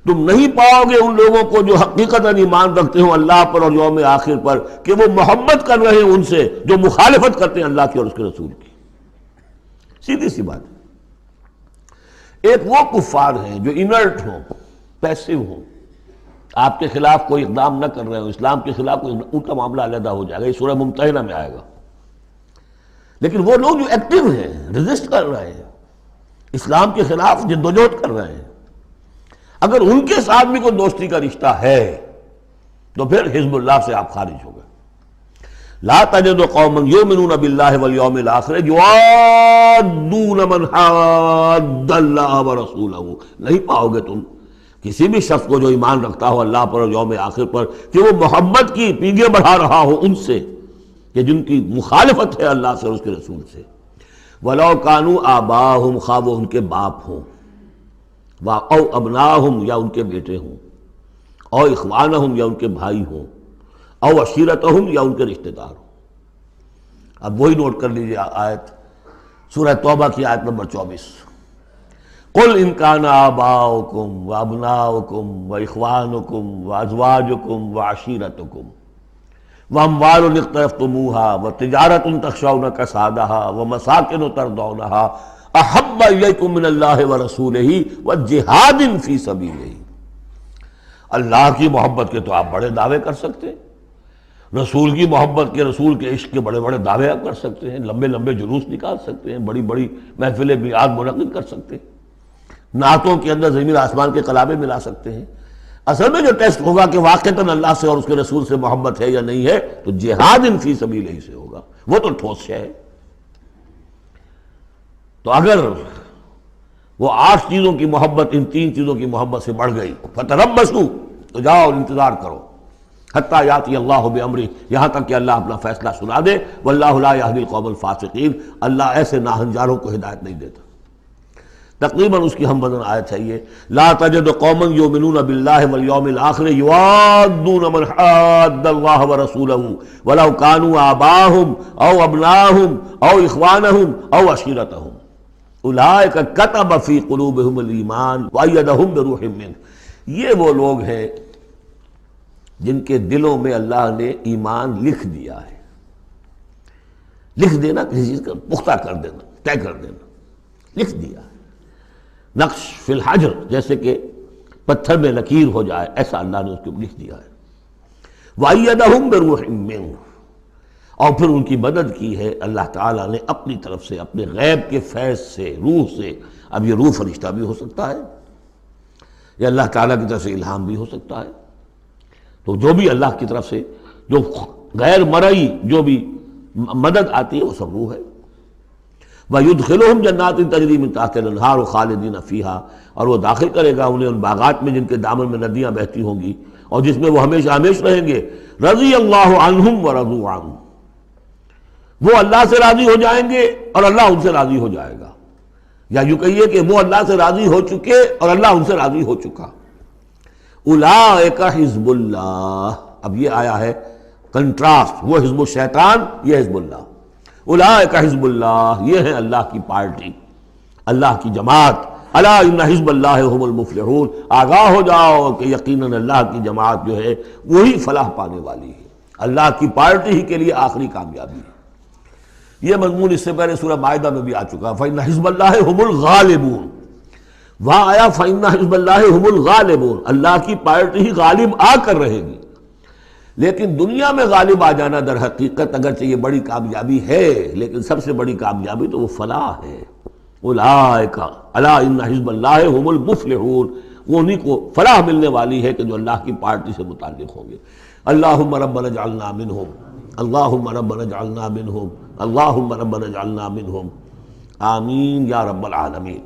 تم نہیں پاؤ گے ان لوگوں کو جو حقیقتاً ایمان رکھتے ہوں اللہ پر اور یوم آخر پر کہ وہ محبت کر رہے ہیں ان سے جو مخالفت کرتے ہیں اللہ کی اور اس کے رسول کی۔ سیدھی سی بات ہے۔ ایک وہ کفار ہیں جو انرٹ ہوں، پیسو ہوں، آپ کے خلاف کوئی اقدام نہ کر رہے ہوں، اسلام کے خلاف کوئی، ان کا معاملہ علیحدہ ہو جائے گا، یہ سورہ ممتحنہ میں آئے گا۔ لیکن وہ لوگ جو ایکٹیو ہیں، ریزسٹ کر رہے ہیں، اسلام کے خلاف جدوجہد کر رہے ہیں، اگر ان کے ساتھ بھی کوئی دوستی کا رشتہ ہے تو پھر حزب اللہ سے آپ خارج ہو گئے۔ لا تجد قوما یؤمنون باللہ والیوم الآخر یوادون من حاد اللہ ورسولہ، نہیں پاؤ گے تم کسی بھی شخص کو جو ایمان رکھتا ہو اللہ پر اور یوم آخر پر کہ وہ محبت کی پیگیں بڑھا رہا ہو ان سے کہ جن کی مخالفت ہے اللہ سے اور اس کے رسول سے۔ وَلَوْ كَانُوا آبَاءَهُمْ، خواہ وہ ان کے باپ ہوں، او ابناہم یا ان کے بیٹے ہوں، او اخوانہم یا ان کے بھائی ہوں، او عشیرتہم یا ان کے رشتہ دار ہوں۔ اب وہی نوٹ کر لیجیے آیت سورہ توبہ کی آیت نمبر 24، قُلْ إِنْ كَانَ آبَاؤُكُمْ وَأَبْنَاؤُكُمْ وَإِخْوَانُكُمْ وَأَزْوَاجُكُمْ وَعَشِيرَتُكُمْ وَأَمْوَالٌ اقْتَرَفْتُمُوهَا وَتِجَارَةٌ تَخْشَوْنَ كَسَادَهَا وَمَسَاكِنُ تَرْضَوْنَهَا أَحَبَّ إِلَيْكُم مِّنَ اللَّهِ وَرَسُولِهِ وَجِهَادٍ فِي سَبِيلِهِ۔ اللہ کی محبت کے تو آپ بڑے دعوے کر سکتے ہیں، رسول کی محبت کے، رسول کے عشق کے بڑے بڑے دعوے آپ کر سکتے ہیں، لمبے لمبے جلوس نکال سکتے ہیں، بڑی بڑی محفل بیعات منعقد کر سکتے ہیں، نعتوں کے اندر زمین آسمان کے کلامیں ملا سکتے ہیں۔ اصل میں جو ٹیسٹ ہوگا کہ واقعتاً اللہ سے اور اس کے رسول سے محبت ہے یا نہیں ہے، تو جہاد فی سبیلہ سے ہوگا، وہ تو ٹھوس شے ہے۔ تو اگر وہ 8 چیزوں کی محبت ان 3 چیزوں کی محبت سے بڑھ گئی، فتربصوا، تو جاؤ انتظار کرو، حتیٰ یاتی اللہ بامرہ، یہاں تک کہ اللہ اپنا فیصلہ سنا دے۔ واللہ لا یہدی القوم الفاسقین، اللہ ایسے ناہنجاروں کو ہدایت نہیں دیتا۔ تقریباً اس کی ہم وزن آیت ہے یہ، لا تجد قوما یؤمنون باللہ والیوم الآخر یوادون من حاد اللہ ورسولہ ولو کانوا آباءہم او ابناہم او اخوانہم او عشیرتہم اولئک کتب فی قلوبہم الایمان وایدہم بروح منہ، یہ وہ لوگ ہیں جن کے دلوں میں اللہ نے ایمان لکھ دیا ہے۔ لکھ دینا کسی چیز کا پختہ کر دینا، طے کر دینا، لکھ دیا ہے۔ نقش فی الحجر، جیسے کہ پتھر میں لکیر ہو جائے، ایسا اللہ نے اس کو لکھ دیا ہے۔ وَأَيَّدَهُمْ بِرُوحٍ مِّنْهُ، اور پھر ان کی مدد کی ہے اللہ تعالیٰ نے اپنی طرف سے، اپنے غیب کے فیض سے، روح سے۔ اب یہ روح فرشتہ بھی ہو سکتا ہے، یا اللہ تعالیٰ کی طرف سے الہام بھی ہو سکتا ہے۔ تو جو بھی اللہ کی طرف سے جو غیر مرئی جو بھی مدد آتی ہے وہ سب روح ہے۔ وَيُدْخِلُهُمْ جَنَّاتٍ تَجْرِي مِن تَحْتِهَا الْأَنْهَارُ خَالِدِينَ فِيهَا، اور وہ داخل کرے گا انہیں ان باغات میں جن کے دامن میں ندیاں بہتی ہوں گی اور جس میں وہ ہمیشہ ہمیش رہیں گے۔ رضی اللہ عنہم ورضوا عنہ، وہ اللہ سے راضی ہو جائیں گے اور اللہ ان سے راضی ہو جائے گا، یا یوں کہیے کہ وہ اللہ سے راضی ہو چکے اور اللہ ان سے راضی ہو چکا۔ اولئک حزب اللہ، اب یہ آیا ہے کنٹراسٹ، وہ حزب الشیطان، یہ حزب اللہ۔ اولئک حزب اللہ، یہ ہے اللہ کی پارٹی، اللہ کی جماعت۔ الا ان حزب اللہ هم المفلحون، آگاہ ہو جاؤ کہ یقیناً اللہ کی جماعت جو ہے وہی فلاح پانے والی ہے، اللہ کی پارٹی ہی کے لیے آخری کامیابی ہے۔ یہ مضمون اس سے پہلے سورہ مائدہ میں بھی آ چکا، فإن حزب اللہ هم الغالبون، وہاں آیا فإن حزب اللہ هم الغالبون، اللہ کی پارٹی ہی غالب آ کر رہے گی۔ لیکن دنیا میں غالب آ جانا در حقیقت اگرچہ یہ بڑی کامیابی ہے، لیکن سب سے بڑی کامیابی تو وہ فلاح ہے۔ اولئک الا ان حزب اللہ هم المفلحون، وہ انہیں کو فلاح ملنے والی ہے کہ جو اللہ کی پارٹی سے متعلق ہوں گے۔ اللہم ربنا اجعلنا منہم، اللہم ربنا اجعلنا منہم، اللہم ربنا اجعلنا منہم، آمین یا رب العالمین۔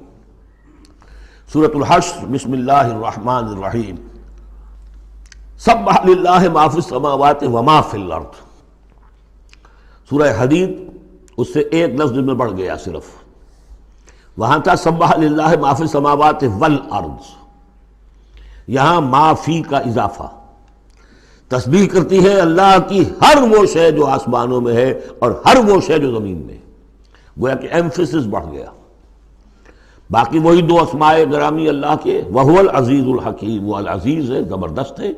سورۃ الحشر، بسم اللہ الرحمن الرحیم۔ سبح للہ ما فی السماوات وما فی الارض، سورہ حدید اس سے ایک لفظ میں بڑھ گیا صرف، وہاں تھا سبح للہ ما فی السماوات والارض، یہاں ما فی کا اضافہ، تسبیح کرتی ہے اللہ کی ہر وہ شے جو آسمانوں میں ہے اور ہر وہ شے جو زمین میں ہے، گویا کہ ایمفیسس بڑھ گیا۔ باقی وہی دو اسماء گرامی اللہ کے، وہو العزیز الحکیم، وہ العزیز ہے، زبردست ہے،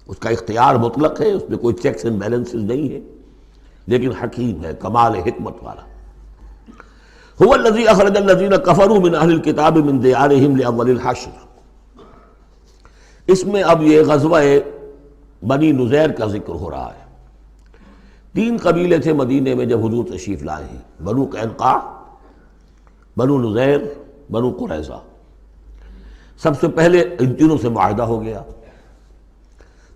اس کا اختیار مطلق ہے، اس میں کوئی چیکس اینڈ بیلنسز نہیں ہے، لیکن حکیم ہے، کمال حکمت والا۔ هو الذی اخرج الذین کفروا من اہل الکتاب من دیارہم لاول الحشر، اس میں اب یہ غزوہ بنی نذیر کا ذکر ہو رہا ہے۔ تین قبیلے تھے مدینے میں جب حضور تشریف لائے ہیں، بنو قینقاع، بنو نذیر، بنو قریظہ۔ سب سے پہلے ان تینوں سے معاہدہ ہو گیا۔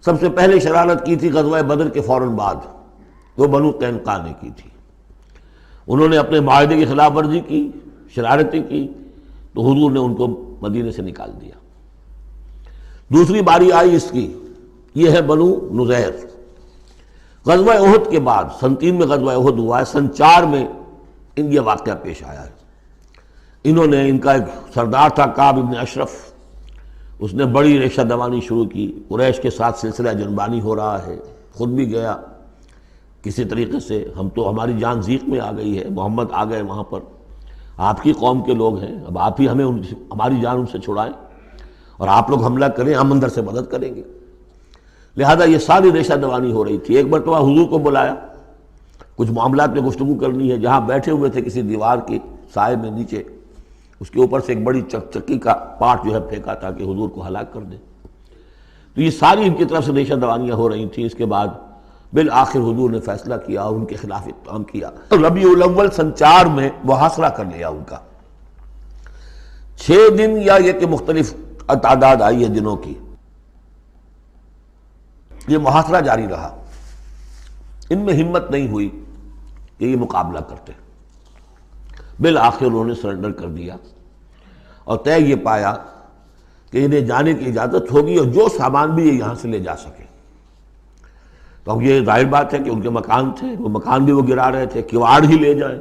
سب سے پہلے شرارت کی تھی غزوہ بدر کے فوراً بعد، وہ بنو قینقاع نے کی تھی۔ انہوں نے اپنے معاہدے کی خلاف ورزی کی، شرارتیں کی، تو حضور نے ان کو مدینے سے نکال دیا۔ دوسری باری آئی اس کی، یہ ہے بنو نذیر۔ غزوہ احد کے بعد، سن 3 میں غزوہ احد ہوا ہے، سن 4 میں یہ واقعہ پیش آیا ہے۔ انہوں نے، ان کا ایک سردار تھا کعب ابن اشرف، اس نے بڑی ریشہ دوانی شروع کی، قریش کے ساتھ سلسلہ جنبانی ہو رہا ہے، خود بھی گیا کسی طریقے سے، ہم تو ہماری جان ضیق میں آ گئی ہے، محمد آ گئے وہاں پر، آپ کی قوم کے لوگ ہیں، اب آپ ہی ہمیں ہماری جان ان سے چھڑائیں اور آپ لوگ حملہ کریں، ہم اندر سے مدد کریں گے۔ لہذا یہ ساری ریشہ دوانی ہو رہی تھی۔ ایک مرتبہ حضور کو بلایا، کچھ معاملات میں گفتگو کرنی ہے، جہاں بیٹھے ہوئے تھے کسی دیوار کے سائے میں نیچے، اس کے اوپر سے ایک بڑی چکی کا پارٹ جو ہے پھینکا تاکہ حضور کو ہلاک کر دے۔ تو یہ ساری ان کی طرف سے ریشہ دوانیاں ہو رہی تھیں۔ اس کے بعد بالآخر حضور نے فیصلہ کیا اور ان کے خلاف اقدام کیا۔ ربیع الاول سن 4 میں محاصرہ کر لیا ان کا، 6 دن یا یہ کہ مختلف تعداد آئی ہے دنوں کی، یہ محاصرہ جاری رہا۔ ان میں ہمت نہیں ہوئی کہ یہ مقابلہ کرتے، بالآخر انہوں نے سرنڈر کر دیا اور طے یہ پایا کہ انہیں جانے کی اجازت ہوگی اور جو سامان بھی یہ یہاں سے لے جا سکے۔ تو اب یہ ظاہر بات ہے کہ ان کے مکان تھے، وہ مکان بھی وہ گرا رہے تھے، کواڑ ہی لے جائیں،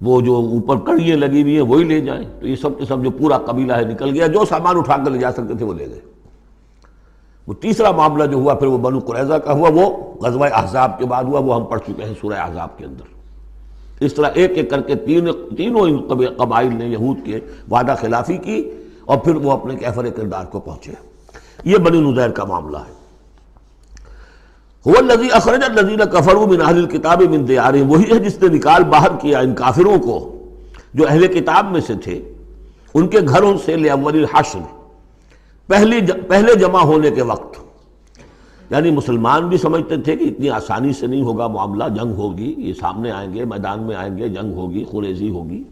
وہ جو اوپر کڑیاں لگی ہوئی ہیں وہی لے جائیں۔ تو یہ سب کے سب جو پورا قبیلہ ہے نکل گیا، جو سامان اٹھا کر لے جا سکتے تھے وہ لے گئے۔ وہ تیسرا معاملہ جو ہوا پھر وہ بنو قریظہ کا ہوا، وہ غزوہ احزاب کے بعد ہوا، وہ ہم پڑھ چکے ہیں سورہ احزاب کے اندر۔ اس طرح ایک ایک کر کے تینوں ان قبائل نے یہود کے وعدہ خلافی کی اور پھر وہ اپنے کیفر کردار کو پہنچے۔ یہ بنی نذیر کا معاملہ ہے۔ هو الذی اخرج الذین کفروا من اہل الکتاب من دیارہم، وہی ہے جس نے نکال باہر کیا ان کافروں کو جو اہل کتاب میں سے تھے ان کے گھروں سے، لاول الحشر، پہلے جمع ہونے کے وقت۔ یعنی مسلمان بھی سمجھتے تھے کہ اتنی آسانی سے نہیں ہوگا معاملہ، جنگ ہوگی، یہ سامنے آئیں گے، میدان میں آئیں گے، جنگ ہوگی، خریزی ہوگی۔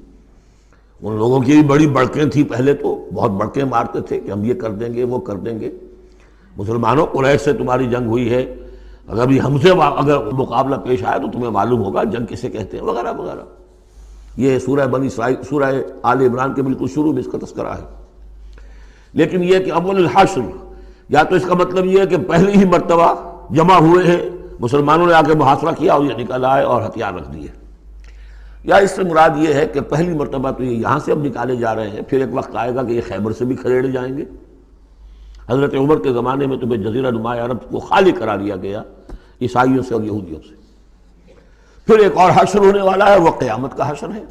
ان لوگوں کی بھی بڑی بڑکیں تھیں، پہلے تو بہت بڑکیں مارتے تھے کہ ہم یہ کر دیں گے، وہ کر دیں گے۔ مسلمانوں، قریش سے تمہاری جنگ ہوئی ہے، اگر بھی ہم سے اگر مقابلہ پیش آیا تو تمہیں معلوم ہوگا جنگ کسے کہتے ہیں، وغیرہ وغیرہ۔ یہ سورہ بنی اسرائیل، سورہ آل عمران کے بالکل شروع میں اس کا تذکرہ ہے۔ لیکن یہ کہ اول الحشر، یا تو اس کا مطلب یہ ہے کہ پہلی ہی مرتبہ جمع ہوئے ہیں، مسلمانوں نے آ کے محاصرہ کیا اور یہ نکل آئے اور ہتھیار رکھ دیے، یا اس سے مراد یہ ہے کہ پہلی مرتبہ تو یہ یہاں سے اب نکالے جا رہے ہیں، پھر ایک وقت آئے گا کہ یہ خیبر سے بھی کھڑے جائیں گے۔ حضرت عمر کے زمانے میں تو جزیرہ نما عرب کو خالی کرا دیا گیا عیسائیوں سے اور یہودیوں سے۔ پھر ایک اور حشر ہونے والا ہے، وہ قیامت کا حشر ہے۔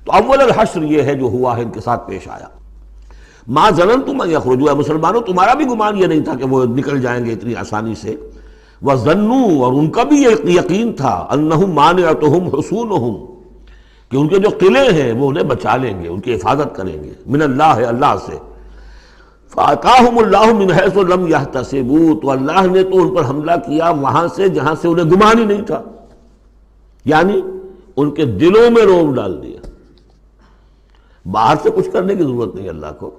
تو اول الحشر یہ ہے جو ہوا ہے، ان کے ساتھ پیش آیا۔ ما ظننتم ان یخرجوا، مسلمانوں تمہارا بھی گمان یہ نہیں تھا کہ وہ نکل جائیں گے اتنی آسانی سے۔ وظنوا، اور ان کا بھی یہ یقین تھا، انہم مانعتہم حصونہم، کہ ان کے جو قلعے ہیں وہ انہیں بچا لیں گے، ان کی حفاظت کریں گے، من اللہ، اللہ سے۔ فَأَتَاهُمُ اللَّهُ مِنْ حَيْثُ لَمْ يَحْتَسِبُوا، تو اللہ نے تو ان پر حملہ کیا وہاں سے جہاں سے انہیں گمان ہی نہیں تھا، یعنی ان کے دلوں میں رعب ڈال دیا۔ باہر سے کچھ کرنے کی ضرورت نہیں اللہ کو،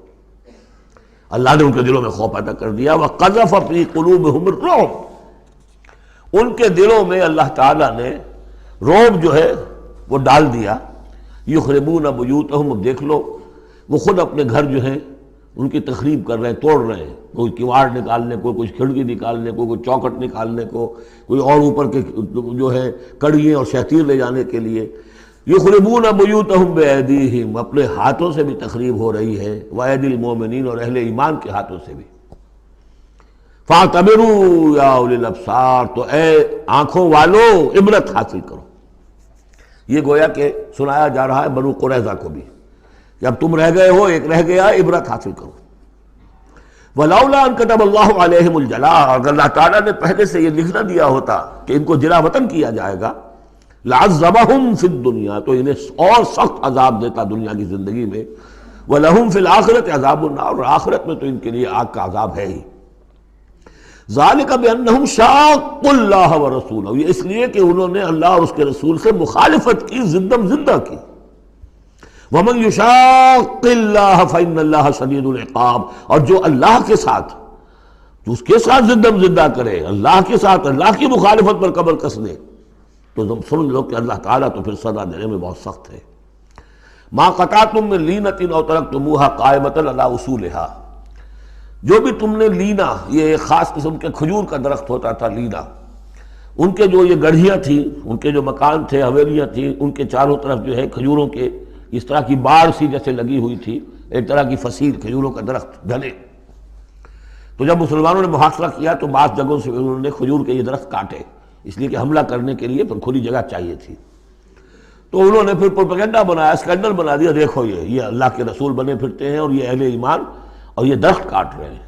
اللہ نے ان کے دلوں میں خوف پیدا کر دیا۔ وَقَذَفَ فِي قُلُوبِهِمُ الرُّعْبَ، ان کے دلوں میں اللہ تعالیٰ نے رعب جو ہے وہ ڈال دیا۔ یخربون بیوتہم، اب دیکھ لو وہ خود اپنے گھر جو ہیں ان کی تخریب کر رہے ہیں، توڑ رہے ہیں، کوئی کیواڑ نکالنے کو، کوئی کھڑکی نکالنے کو، کوئی چوکٹ نکالنے کو، کوئی اور اوپر کے جو ہے کڑیے اور شہتیر لے جانے کے لیے۔ یخربون بیوتہم بایدیہم، اپنے ہاتھوں سے بھی تخریب ہو رہی ہے، وایدی المومنین، اور اہل ایمان کے ہاتھوں سے بھی۔ فاعتبروا یا اولی الابصار، تو اے آنکھوں والو عبرت حاصل کرو۔ یہ گویا کہ سنایا جا رہا ہے بنو قریظہ کو بھی کہ اب تم رہ گئے ہو، ایک رہ گیا، عبرت حاصل کرو۔ وَلَوْلَا أَن كَتَبَ اللَّهُ عَلَيْهِمُ الْجَلَاءَ، اگر اللہ تعالیٰ نے پہلے سے یہ لکھ نہ دیا ہوتا کہ ان کو جلا وطن کیا جائے گا، لَعَذَّبَهُمْ فِي الدُّنْيَا، تو انہیں اور سخت عذاب دیتا دنیا کی زندگی میں۔ وَلَهُمْ فِي الْآخِرَةِ عَذَابُ النَّارِ، اور آخرت میں تو ان کے لیے آگ کا عذاب ہے ہی۔ ذَلِكَ بِأَنَّهُمْ شَاقُّوا اللَّهَ وَرَسُولَهُ، یہ اس لیے کہ انہوں نے اللہ اور اس کے رسول سے مخالفت کی، زدم زدہ کی۔ وَمَن يُشَاقِّ اللَّهَ فَإِنَّ اللَّهَ شَدِيدُ الْعِقَابِ، اور جو اللہ کے ساتھ، جو اس کے ساتھ زدم زدہ کرے، اللہ کے ساتھ اللہ کی مخالفت پر کمر کس دے، تو تم سمجھ لو کہ اللہ تعالیٰ تو پھر سزا دینے میں بہت سخت ہے۔ مَا قَطَعْتُم مِّن لِینَةٍ أَوْ تَرَكْتُمُوهَا قَائِمَةً عَلَىٰ أُصُولِهَا، جو بھی تم نے لینا، یہ ایک خاص قسم کے کھجور کا درخت ہوتا تھا لینا، ان کے جو یہ گڑھیاں تھیں، ان کے جو مکان تھے، حویلیاں تھیں، ان کے چاروں طرف جو ہے کھجوروں کے اس طرح کی باڑ سی جیسے لگی ہوئی تھی، ایک طرح کی فصیل کھجوروں کا درخت گھنے۔ تو جب مسلمانوں نے محاصرہ کیا تو بعض جگہوں سے انہوں نے کھجور کے یہ درخت کاٹے، اس لیے کہ حملہ کرنے کے لیے کھلی جگہ چاہیے تھی۔ تو انہوں نے پھر پروپیگنڈا بنایا، اسکینڈل بنا دیا، دیکھو یہ اللہ کے رسول بنے پھرتے ہیں اور یہ اہل ایمان، اور یہ درخت کاٹ رہے ہیں۔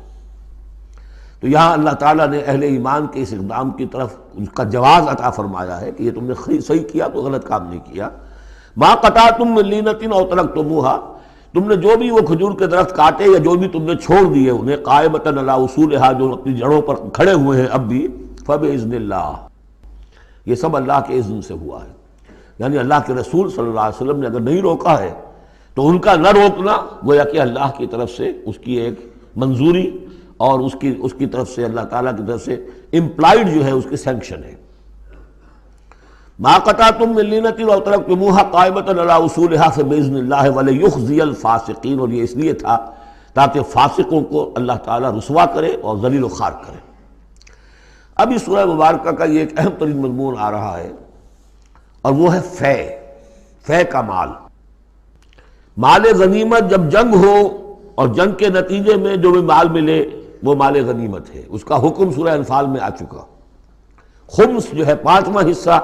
تو یہاں اللہ تعالیٰ نے اہل ایمان کے اس اقدام کی طرف اس کا جواز عطا فرمایا ہے کہ یہ تم نے صحیح کیا، تو غلط کام نہیں کیا۔ مَا قَطَعْتُم مِّن لِینَةٍ أَوْ تَرَكْتُمُوهَا، تم نے جو بھی وہ کھجور کے درخت کاٹے یا جو بھی تم نے چھوڑ دیے انہیں، قائمۃ علی اصولها، جو اپنی جڑوں پر کھڑے ہوئے ہیں اب بھی، فبإذن اللہ، یہ سب اللہ کے اذن سے ہوا ہے۔ یعنی اللہ کے رسول صلی اللہ علیہ وسلم نے اگر نہیں روکا ہے تو ان کا نہ روکنا گویا کہ اللہ کی طرف سے اس کی ایک منظوری اور اس کی طرف سے اللہ تعالیٰ کی طرف سے امپلائڈ جو ہے اس کی سینکشن ہے۔ مَا قَطَعْتُم مِّن لِینَةٍ أَوْ تَرَكْتُمُوهَا قَائِمَةً عَلَىٰ أُصُولِهَا فَبِإِذْنِ اللَّهِ وَلِيُخْزِيَ الْفَاسِقِينَ، اور یہ اس لیے تھا تاکہ فاسقوں کو اللہ تعالیٰ رسوا کرے اور ذلیل و خوار کرے۔ اب اس سورہ مبارکہ کا یہ ایک اہم ترین مضمون آ رہا ہے، اور وہ ہے فے کا مال۔ مال غنیمت، جب جنگ ہو اور جنگ کے نتیجے میں جو بھی مال ملے وہ مال غنیمت ہے، اس کا حکم سورہ انفال میں آ چکا۔ خمس جو ہے 5واں حصہ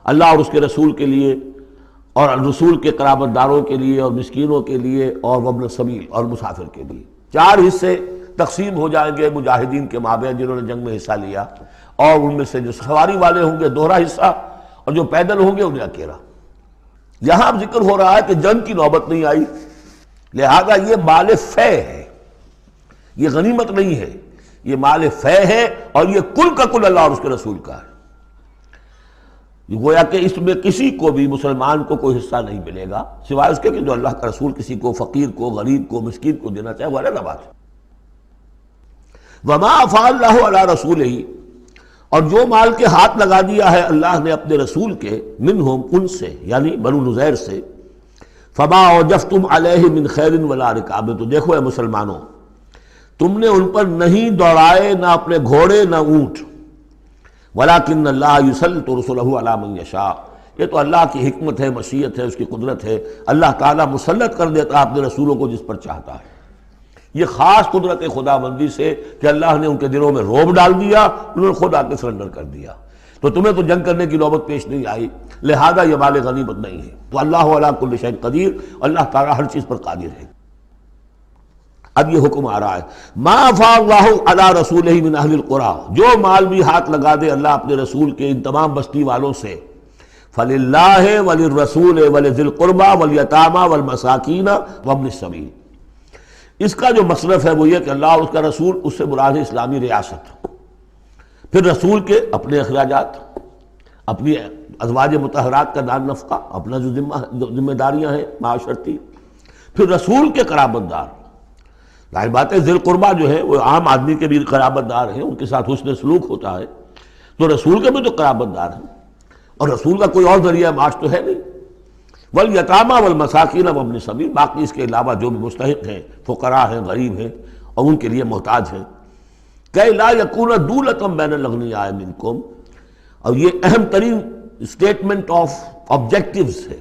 اللہ اور اس کے رسول کے لیے اور رسول کے قرابت داروں کے لیے اور مسکینوں کے لیے اور وابن السبیل اور مسافر کے لیے 4 حصے تقسیم ہو جائیں گے مجاہدین کے مابین جنہوں نے جنگ میں حصہ لیا، اور ان میں سے جو سواری والے ہوں گے دوہرا حصہ، اور جو پیدل ہوں گے انہیں اکیلا۔ یہاں اب ذکر ہو رہا ہے کہ جنگ کی نوبت نہیں آئی، لہذا یہ مال فے ہے، یہ غنیمت نہیں ہے، یہ مال فے ہے، اور یہ کل کا کل اللہ اور اس کے رسول کا ہے۔ گویا کہ اس میں کسی کو بھی مسلمان کو کوئی حصہ نہیں ملے گا سوائے اس کے کہ جو اللہ کا رسول کسی کو فقیر کو غریب کو مسکین کو دینا چاہے، وہ علیحدہ بات ہے۔ وما افاء اللہ علی رسولہ، اور جو مال کے ہاتھ لگا دیا ہے اللہ نے اپنے رسول کے، منہم ان سے یعنی بنو نذیر سے، فما اوجفتم علیہ من خیر ولا رکاب، تو دیکھو اے مسلمانوں، تم نے ان پر نہیں دوڑائے نہ اپنے گھوڑے نہ اونٹ، ولیکن اللہ یسلط رسلہ علی من یشاء، یہ تو اللہ کی حکمت ہے، مشیت ہے، اس کی قدرت ہے، اللہ تعالیٰ مسلط کر دیتا ہے اپنے رسولوں کو جس پر چاہتا ہے۔ یہ خاص قدرت خدا بندی سے کہ اللہ نے ان کے دلوں میں رعب ڈال دیا، انہوں نے خود آ کے سرنڈر کر دیا، تو تمہیں تو جنگ کرنے کی نوبت پیش نہیں آئی، لہذا یہ مال غنیمت نہیں ہے۔ تو اللہ علی کل شیء قدیر، اللہ تعالیٰ ہر چیز پر قادر ہے۔ اب یہ حکم آ رہا ہے، ما افاء اللہ علی رسولہ من اہل القری، جو مال بھی ہاتھ لگا دے اللہ اپنے رسول کے ان تمام بستی والوں سے، فللہ وللرسول ولذی القربی والیتامی والمساکین وابن السبیل، اس کا جو مصرف ہے وہ یہ کہ اللہ اور اس کا رسول، اس سے مراد ہے اسلامی ریاست، پھر رسول کے اپنے اخراجات، اپنی ازواج مطہرات کا دان نفقہ، اپنا جو ذمہ داریاں ہیں معاشرتی، پھر رسول کے قرابت دار، ظاہر بات ہے ذی القربیٰ جو ہے وہ عام آدمی کے بھی قرابت دار ہیں، ان کے ساتھ حسن سلوک ہوتا ہے، تو رسول کے بھی تو قرابت دار ہیں، اور رسول کا کوئی اور ذریعہ معاش تو ہے نہیں، والیتامی والمساکین وابن السبیل، باقی اس کے علاوہ جو بھی مستحق ہیں، فقراء ہیں، غریب ہیں اور ان کے لیے محتاج ہیں، کہ لا یکون دولۃ بین الاغنیاء منکم، اور یہ اہم ترین اسٹیٹمنٹ آف آبجیکٹیوز ہے۔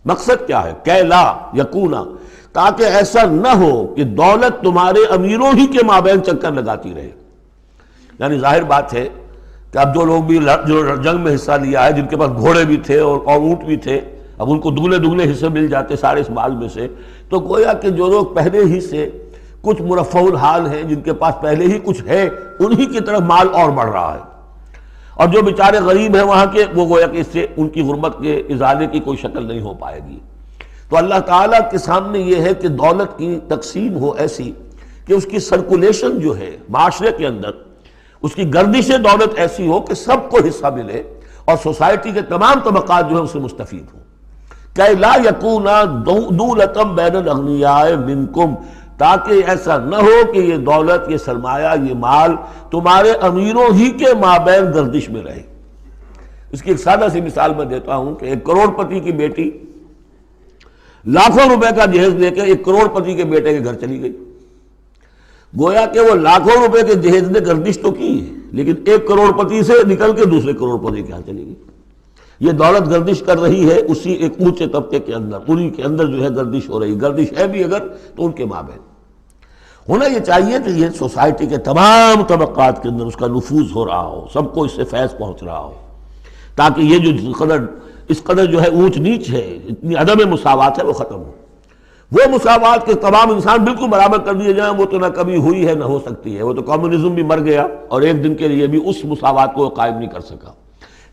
مقصد کیا ہے؟ کہ لا یکون، تاکہ ایسا نہ ہو کہ دولت تمہارے امیروں ہی کے مابین چکر لگاتی رہے۔ یعنی ظاہر بات ہے کہ اب جو لوگ بھی جو جنگ میں حصہ لیا ہے، جن کے پاس گھوڑے بھی تھے اور اونٹ بھی تھے، اب ان کو دگنے حصے مل جاتے سارے اس مال میں سے، تو گویا کہ جو لوگ پہلے ہی سے کچھ مرفع الحال ہیں، جن کے پاس پہلے ہی کچھ ہے، انہی کی طرف مال اور بڑھ رہا ہے، اور جو بیچارے غریب ہیں وہاں کے، وہ گویا کہ اس سے ان کی غربت کے ازالے کی کوئی شکل نہیں ہو پائے گی۔ تو اللہ تعالیٰ کے سامنے یہ ہے کہ دولت کی تقسیم ہو ایسی کہ اس کی سرکولیشن جو ہے معاشرے کے اندر، اس کی گردش دولت ایسی ہو کہ سب کو حصہ ملے اور سوسائٹی کے تمام طبقات جو ہیں اس سے مستفید ہوں۔ کہ لا یکون دولۃ بین الاغنیاء منکم، تاکہ ایسا نہ ہو کہ یہ دولت، یہ سرمایہ، یہ مال تمہارے امیروں ہی کے مابین گردش میں رہے۔ اس کی ایک سادہ سی مثال میں دیتا ہوں کہ ایک کروڑ پتی کی بیٹی لاکھوں روپے کا جہیز لے کے ایک کروڑ پتی کے بیٹے کے گھر چلی گئی، گویا کہ وہ لاکھوں روپے کے جہیز نے گردش تو کی ہے، لیکن ایک کروڑ پتی سے نکل کے دوسرے کروڑ پتی کے ہاں چلی گئی۔ یہ دولت گردش کر رہی ہے اسی ایک اونچے طبقے کے اندر، انہی کے اندر جو ہے گردش ہو رہی، گردش ہے بھی اگر تو ان کے مابین ہونا یہ چاہیے کہ یہ سوسائٹی کے تمام طبقات کے اندر اس کا نفوذ ہو رہا ہو، سب کو اس سے فیض پہنچ رہا ہو، تاکہ یہ جو اس قدر جو ہے اونچ نیچ ہے، اتنی عدم مساوات ہے، وہ ختم ہو۔ وہ مساوات کے تمام انسان بالکل برابر کر دیے جائیں، وہ تو نہ کبھی ہوئی ہے نہ ہو سکتی ہے، وہ تو کمیونزم بھی مر گیا اور ایک دن کے لیے بھی اس مساوات کو قائم نہیں کر سکا۔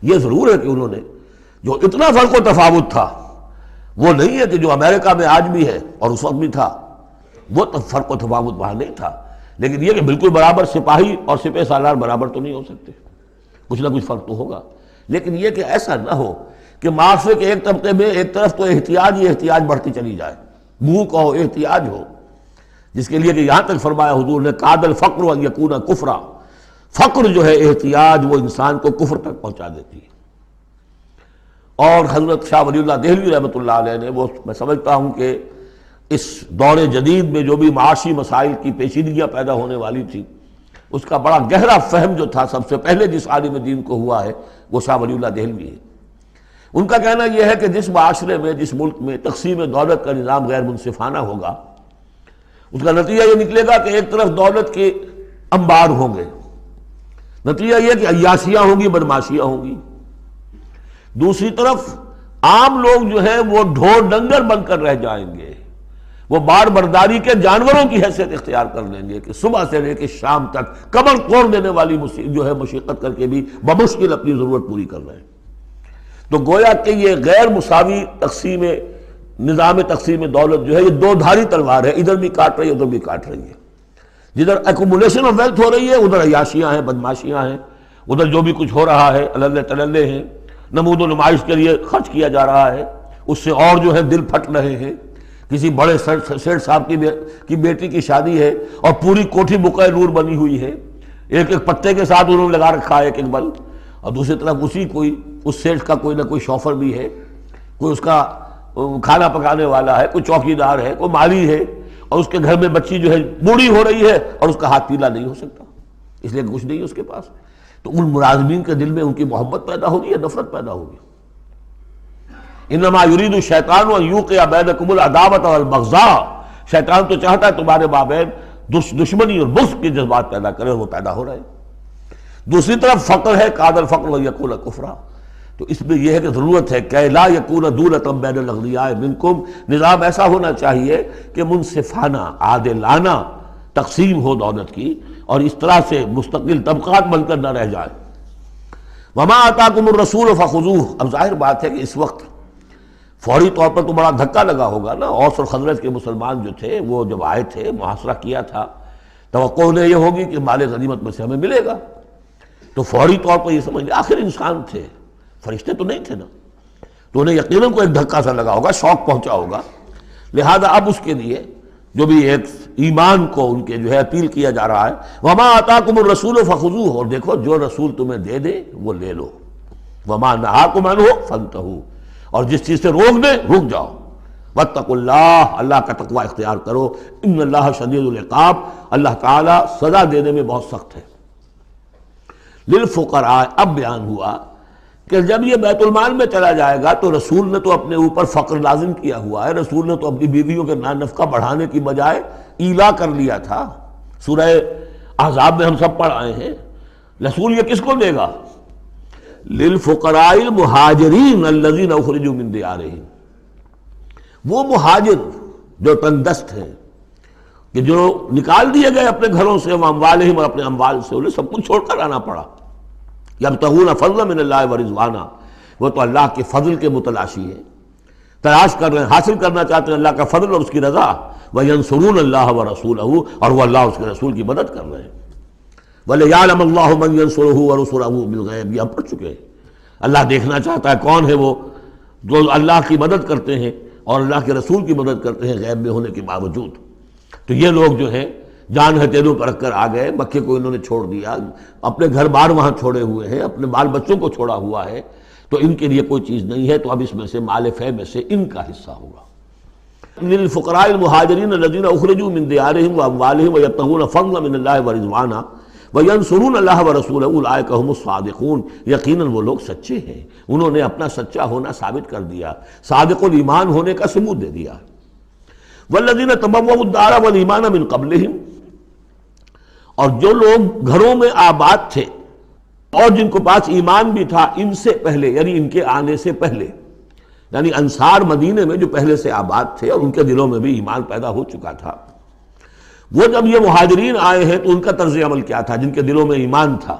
یہ ضرور ہے کہ انہوں نے جو اتنا فرق و تفاوت تھا، وہ نہیں ہے کہ جو امریکہ میں آج بھی ہے اور اس وقت بھی تھا، وہ فرق و تفاوت وہاں نہیں تھا، لیکن یہ کہ بالکل برابر سپاہی اور سپہ سالار برابر تو نہیں ہو سکتے، کچھ نہ کچھ فرق تو ہوگا، لیکن یہ کہ ایسا نہ ہو کہ معاشرے کے ایک طبقے میں ایک طرف تو احتیاج ہی احتیاج بڑھتی چلی جائے، بھوک ہو، احتیاج ہو، جس کے لیے کہ یہاں تک فرمایا حضور نے قاد الفقر ان یکون کفرا، فقر جو ہے احتیاج وہ انسان کو کفر تک پہنچا دیتی ہے۔ اور حضرت شاہ ولی اللہ دہلوی رحمۃ اللہ علیہ نے، وہ میں سمجھتا ہوں کہ اس دور جدید میں جو بھی معاشی مسائل کی پیچیدگیاں پیدا ہونے والی تھی، اس کا بڑا گہرا فہم جو تھا سب سے پہلے جس عالم دین کو ہوا ہے وہ شاہ ولی اللہ دہلوی ہے۔ ان کا کہنا یہ ہے کہ جس معاشرے میں، جس ملک میں تقسیم دولت کا نظام غیر منصفانہ ہوگا، اس کا نتیجہ یہ نکلے گا کہ ایک طرف دولت کے انبار ہوں گے، نتیجہ یہ کہ عیاشیاں ہوں گی، بدماشیاں ہوں گی، دوسری طرف عام لوگ جو ہیں وہ ڈھور ڈنگر بن کر رہ جائیں گے، وہ بار برداری کے جانوروں کی حیثیت اختیار کر لیں گے کہ صبح سے لے کے شام تک کمر توڑ دینے والی جو ہے مشقت کر کے بھی بمشکل اپنی ضرورت پوری کر رہے ہیں۔ تو گویا کہ یہ غیر مساوی نظام تقسیم دولت جو ہے یہ دو دھاری تلوار ہے، ادھر بھی کاٹ رہی ہے ادھر بھی کاٹ رہی ہے۔ جدھر ایکومولیشن آف ویلتھ ہو رہی ہے ادھر عیاشیاں ہیں، بدماشیاں ہیں، ادھر جو بھی کچھ ہو رہا ہے اللہ تللے ہیں، نمود و نمائش کے لیے خرچ کیا جا رہا ہے، اس سے اور جو ہے دل پھٹ رہے ہیں۔ کسی بڑے سیٹ صاحب کی بیٹی کی شادی ہے اور پوری کوٹھی بقعہ نور بنی ہوئی ہے، ایک ایک پتے کے ساتھ انہوں نے لگا رکھا ہے ایک ایک بل، اور دوسری طرف اس سیٹ کا کوئی نہ کوئی شوفر بھی ہے، کوئی اس کا کھانا پکانے والا ہے، کوئی چوکیدار ہے، کوئی مالی ہے، اور اس کے گھر میں بچی جو ہے بوڑھی ہو رہی ہے اور اس کا ہاتھ پیلا نہیں ہو سکتا اس لیے کچھ نہیں ہے اس کے پاس۔ تو ان ملازمین کے دل میں ان کی محبت پیدا ہوگی یا نفرت پیدا ہوگی؟ انما یرید الشیطان ان یوقع بینکم العداوۃ والبغضاء، شیطان تو چاہتا ہے تمہارے مابین دشمنی اور بغض کے جذبات پیدا کرے، اور وہ پیدا ہو رہے ہیں۔ دوسری طرف فقر ہے، کاد الفقر ویکون کفرا، تو اس میں یہ ہے کہ ضرورت ہے کہ لا یکون دولۃ بین الاغنیاء منکم، نظام ایسا ہونا چاہیے کہ منصفانہ عادلانہ تقسیم ہو دولت کی، اور اس طرح سے مستقل طبقات بن کر نہ رہ جائے۔ وما آتاکم الرسول فخذوہ، اب ظاہر بات ہے کہ اس وقت فوری طور پر تو بڑا دھکا لگا ہوگا نا، اوس اور خزرج کے مسلمان جو تھے وہ جب آئے تھے محاصرہ کیا تھا، توقع انہیں یہ ہوگی کہ مال غنیمت میں سے ہمیں ملے گا، تو فوری طور پر یہ سمجھ لیں آخر انسان تھے، فرشتے تو نہیں تھے نا، تو انہیں یقیناً کو ایک دھکا سا لگا ہوگا، شوق پہنچا ہوگا۔ لہذا اب اس کے لیے جو بھی ایک ایمان کو ان کے جو ہے اپیل کیا جا رہا ہے، وما آتاکم الرسول فخذوہ، اور دیکھو جو رسول تمہیں دے دے وہ لے لو، وما نہاکم عنہ فانتہوا، اور جس چیز سے روک دے رک جاؤ، واتقوا اللہ، اللہ کا تقوی اختیار کرو، ان اللہ شدید العقاب، اللہ تعالیٰ سزا دینے میں بہت سخت ہے۔ للفقراء، اب بیان ہوا کہ جب یہ بیت المال میں چلا جائے گا تو رسول نے تو اپنے اوپر فقر لازم کیا ہوا ہے، رسول نے تو اپنی بیویوں کے نفقہ بڑھانے کی بجائے ایلا کر لیا تھا، سورہ احزاب میں ہم سب پڑھ آئے ہیں۔ رسول یہ کس کو دے گا؟ للفقراء المہاجرین الذین اخرجوا من دیارہم، وہ مہاجر جو تنگ دست ہیں، کہ جو نکال دیے گئے اپنے گھروں سے، اموالہم، اور اپنے اموال سے، انہیں سب کچھ چھوڑ کر آنا پڑا۔ یبتغون فضلا من اللہ ورضوانا، وہ تو اللہ کے فضل کے متلاشی ہیں، تلاش کر رہے ہیں، حاصل کرنا چاہتے ہیں اللہ کا فضل اور اس کی رضا، وینصرون اللہ ورسولہ، اور وہ اللہ اور اس کے رسول کی مدد کر رہے ہیں۔ وَلِيَعْلَمَ اللَّهُ مَنْ يَنصُرُهُ وَرُسُلَهُ بِالْغَیب، یہ ہم پڑھ چکے ہیں۔ اللہ دیکھنا چاہتا ہے کون ہے وہ جو اللہ کی مدد کرتے ہیں اور اللہ کے رسول کی مدد کرتے ہیں غیب میں ہونے کے باوجود۔ تو یہ لوگ جو ہیں جان ہتھیلیوں پر رکھ کر آ گئے، مکے کو انہوں نے چھوڑ دیا، اپنے گھر بار وہاں چھوڑے ہوئے ہیں، اپنے بال بچوں کو چھوڑا ہوا ہے، تو ان کے لیے کوئی چیز نہیں ہے، تو اب اس میں سے مال فے میں سے ان کا حصہ ہوگا۔ للفقراء المہاجرین الذین اخرجوا من دیارہم واموالہم ویبتغون فضلا من اللہ ورضوانا وینصرون اللہ ورسولہ اولئک ھم الصادقون، یقیناً وہ لوگ سچے ہیں، انہوں نے اپنا سچا ہونا ثابت کر دیا، صادق الایمان ہونے کا ثبوت دے دیا۔ والذین تبوؤا الدار والایمان من قبلہم، اور جو لوگ گھروں میں آباد تھے اور جن کو پاس ایمان بھی تھا ان سے پہلے، یعنی ان کے آنے سے پہلے، یعنی انصار مدینے میں جو پہلے سے آباد تھے اور ان کے دلوں میں بھی ایمان پیدا ہو چکا تھا، وہ جب یہ مہاجرین آئے ہیں تو ان کا طرز عمل کیا تھا؟ جن کے دلوں میں ایمان تھا،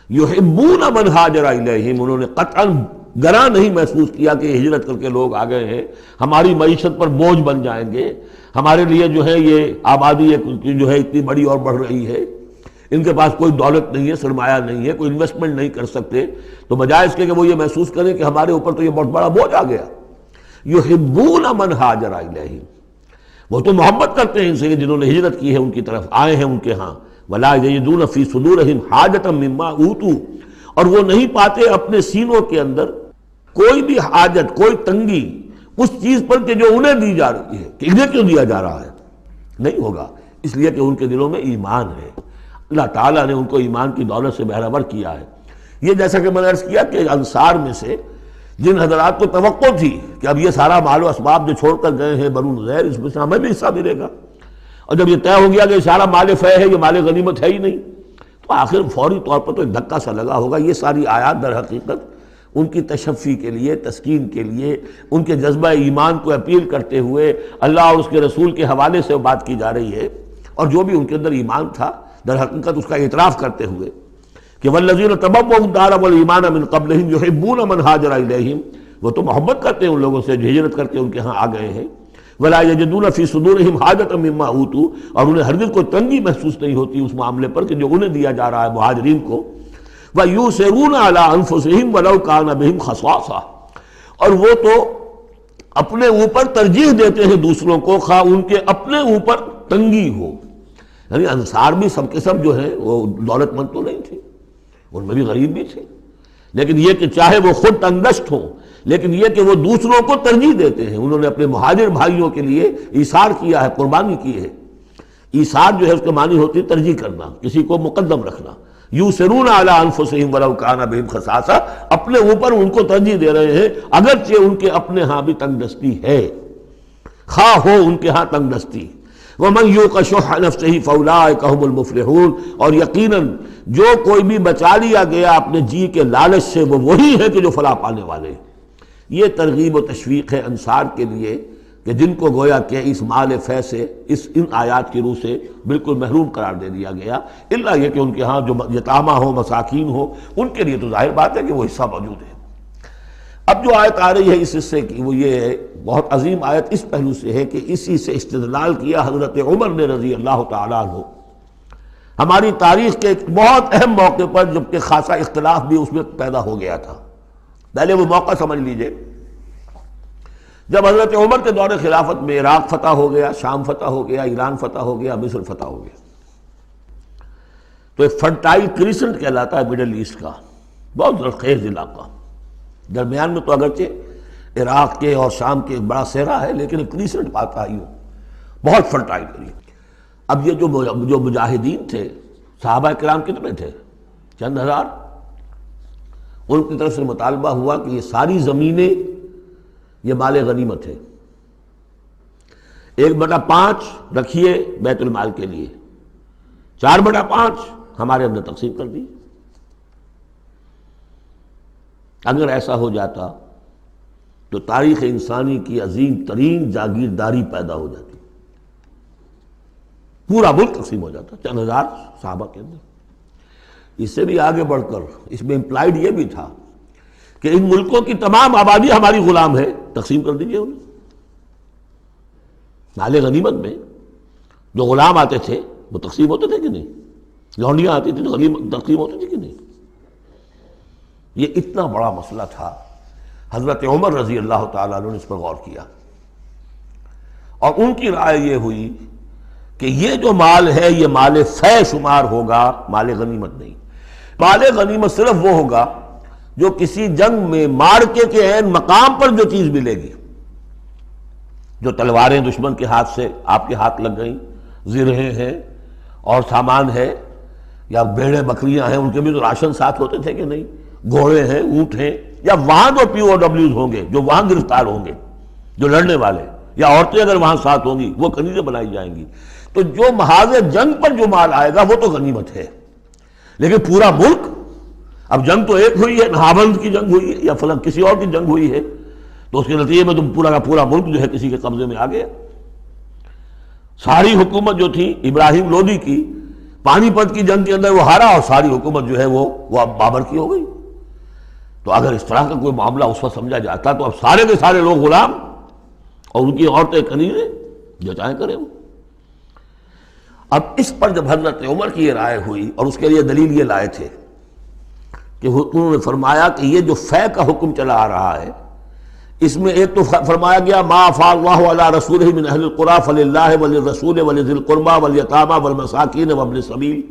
یحبون من ہاجر الیہم، انہوں نے قطعاً گراں نہیں محسوس کیا کہ ہجرت کر کے لوگ آ گئے ہیں، ہماری معیشت پر بوجھ بن جائیں گے، ہمارے لیے جو ہے یہ آبادی جو ہے اتنی بڑی اور بڑھ رہی ہے، ان کے پاس کوئی دولت نہیں ہے، سرمایہ نہیں ہے، کوئی انویسٹمنٹ نہیں کر سکتے، تو بجائے اس کے کہ وہ یہ محسوس کریں کہ ہمارے اوپر تو یہ بہت بڑا بوجھ آ گیا، یحبون من ہاجر الیہم، وہ تو محبت کرتے ہیں ان سے جنہوں نے ہجرت کی ہے، ان کی طرف آئے ہیں ان کے ہاں، ولا یجدون فی صدورہم حاجۃ مما اوتوا، اور وہ نہیں پاتے اپنے سینوں کے اندر کوئی بھی حاجت، کوئی تنگی اس چیز پر کہ جو انہیں دی جا رہی ہے، کہ انہیں کیوں دیا جا رہا ہے، نہیں ہوگا، اس لیے کہ ان کے دلوں میں ایمان ہے، اللہ تعالیٰ نے ان کو ایمان کی دولت سے بہرہور کیا ہے۔ یہ جیسا کہ میں نے عرض کیا کہ انصار میں سے جن حضرات کو توقع تھی کہ اب یہ سارا مال و اسباب جو چھوڑ کر گئے ہیں بنو نذیر، اس میں سے ہمیں بھی حصہ ملے گا، اور جب یہ طے ہو گیا کہ یہ سارا مال فے ہے، یہ مال غنیمت ہے ہی نہیں، تو آخر فوری طور پر تو ایک دھکا سا لگا ہوگا۔ یہ ساری آیات در حقیقت ان کی تشفی کے لیے، تسکین کے لیے، ان کے جذبہ ایمان کو اپیل کرتے ہوئے اللہ اور اس کے رسول کے حوالے سے بات کی جا رہی ہے، اور جو بھی ان کے اندر ایمان تھا در حقیقت اس کا اعتراف کرتے ہوئے کہ والذین تبوؤا الدار والایمان من قبلہم یحبون من ہاجر الیہم، وہ تو محبت کرتے ہیں ان لوگوں سے جو ہجرت کر کے ان کے ہاں آ گئے ہیں، ولا یجدون فی صدورہم حاجۃ مما اوتوا، اور انہیں ہرگز کوئی تنگی محسوس نہیں ہوتی اس معاملے پر کہ جو انہیں دیا جا رہا ہے مہاجرین کو، وَيُؤْثِرُونَ عَلَىٰ أَنفُسِهِمْ وَلَوْ كَانَ بِهِمْ خَصَاصَةٌ، اور وہ تو اپنے اوپر ترجیح دیتے ہیں دوسروں کو خواہ ان کے اپنے اوپر تنگی ہو۔ یعنی انصار بھی سب کے سب جو ہیں وہ دولت مند تو نہیں تھے، ان میں بھی غریب بھی تھے، لیکن یہ کہ چاہے وہ خود تنگ دست ہوں، لیکن یہ کہ وہ دوسروں کو ترجیح دیتے ہیں، انہوں نے اپنے مہاجر بھائیوں کے لیے ایثار کیا ہے، قربانی کی ہے۔ ایثار جو ہے اس کے معنی ہوتی ہے ترجیح کرنا، کسی کو مقدم رکھنا۔ یؤثرون علی انفسہم ولو کان بہم خصاصہ، اپنے اوپر ان کو ترجیح دے رہے ہیں اگرچہ ان کے اپنے ہاں بھی تنگ دستی ہے، خواہ ہو ان کے ہاں تنگ دستی۔ ومن یوق شح نفسہ فاولئک هم المفلحون، اور یقیناً جو کوئی بھی بچا لیا گیا اپنے جی کے لالچ سے وہ وہی ہے کہ جو فلاح پانے والے۔ یہ ترغیب و تشویق ہے انصار کے لیے کہ جن کو گویا کہ اس مال فے سے ان آیات کی روح سے بالکل محروم قرار دے دیا گیا، الا یہ کہ ان کے ہاں جو یتامہ ہو، مساکین ہو، ان کے لیے تو ظاہر بات ہے کہ وہ حصہ موجود ہے۔ اب جو آیت آ رہی ہے اس حصے کی وہ یہ ہے، بہت عظیم آیت اس پہلو سے ہے کہ اسی سے استدلال کیا حضرت عمر نے رضی اللہ تعالیٰ عنہ ہماری تاریخ کے ایک بہت اہم موقع پر، جبکہ خاصا اختلاف بھی اس میں پیدا ہو گیا تھا۔ پہلے وہ موقع سمجھ لیجئے، جب حضرت عمر کے دور خلافت میں عراق فتح ہو گیا، شام فتح ہو گیا، ایران فتح ہو گیا، مصر فتح ہو گیا، تو ایک فرٹائل کریسنٹ کہلاتا ہے مڈل ایسٹ کا، بہت زرخیز علاقہ، درمیان میں تو اگرچہ عراق کے اور شام کے ایک بڑا صحرا ہے لیکن ایک کریسنٹ پاتا ہے، بہت فرٹائل ایریا۔ اب یہ جو مجاہدین تھے، صحابہ کرام کتنے تھے؟ چند ہزار۔ ان کی طرف سے مطالبہ ہوا کہ یہ ساری زمینیں یہ مال غنیمت ہے، 1/5 رکھیے بیت المال کے لیے، 4/5 ہمارے اندر تقسیم کر دی۔ اگر ایسا ہو جاتا تو تاریخ انسانی کی عظیم ترین جاگیرداری پیدا ہو جاتی، پورا ملک تقسیم ہو جاتا چند ہزار صحابہ کے اندر۔ اس سے بھی آگے بڑھ کر اس میں امپلائڈ یہ بھی تھا کہ ان ملکوں کی تمام آبادی ہماری غلام ہے، تقسیم کر دیجئے انہیں۔ مال غنیمت میں جو غلام آتے تھے وہ تقسیم ہوتے تھے کہ نہیں؟ لونڈیاں آتی تھیں تو غنیمت تقسیم ہوتی تھی کہ نہیں؟ یہ اتنا بڑا مسئلہ تھا، حضرت عمر رضی اللہ تعالیٰ عنہ نے اس پر غور کیا، اور ان کی رائے یہ ہوئی کہ یہ جو مال ہے یہ مال فے شمار ہوگا، مال غنیمت نہیں۔ مال غنیمت صرف وہ ہوگا جو کسی جنگ میں مارکے کے عین مقام پر جو چیز ملے گی، جو تلواریں دشمن کے ہاتھ سے آپ کے ہاتھ لگ گئیں، زرہیں ہیں اور سامان ہے، یا بھیڑیں بکریاں ہیں، ان کے بھی تو راشن ساتھ ہوتے تھے کہ نہیں، گھوڑے ہیں، اونٹ ہیں، یا وہاں جو پی او ڈبلیوز ہوں گے جو وہاں گرفتار ہوں گے، جو لڑنے والے، یا عورتیں اگر وہاں ساتھ ہوں گی وہ کنیزیں بنائی جائیں گی، تو جو محاذ جنگ پر جو مال آئے گا وہ تو غنیمت ہے۔ لیکن پورا ملک، اب جنگ تو ایک ہوئی ہے، نہاوند کی جنگ ہوئی ہے یا فلاں کسی اور کی جنگ ہوئی ہے، تو اس کے نتیجے میں تم پورا کا پورا ملک جو ہے کسی کے قبضے میں آ گیا۔ ساری حکومت جو تھی ابراہیم لودھی کی، پانی پت کی جنگ کے اندر وہ ہارا اور ساری حکومت جو ہے وہ اب بابر کی ہو گئی۔ تو اگر اس طرح کا کوئی معاملہ اس وقت سمجھا جاتا تو اب سارے کے سارے لوگ غلام اور ان کی عورتیں کنیزیں، جو چاہیں کریں وہ۔ اب اس پر جب حضرت عمر کی یہ رائے ہوئی، اور اس کے لیے دلیل یہ لائے تھے کہ انہوں نے فرمایا کہ یہ جو فے کا حکم چلا آ رہا ہے، اس میں ایک تو فرمایا گیا ما افاء اللہ علی رسولہ من اہل القری فللہ وللرسول ولذی القربى والیتامى والمساکین وابن السبیل۔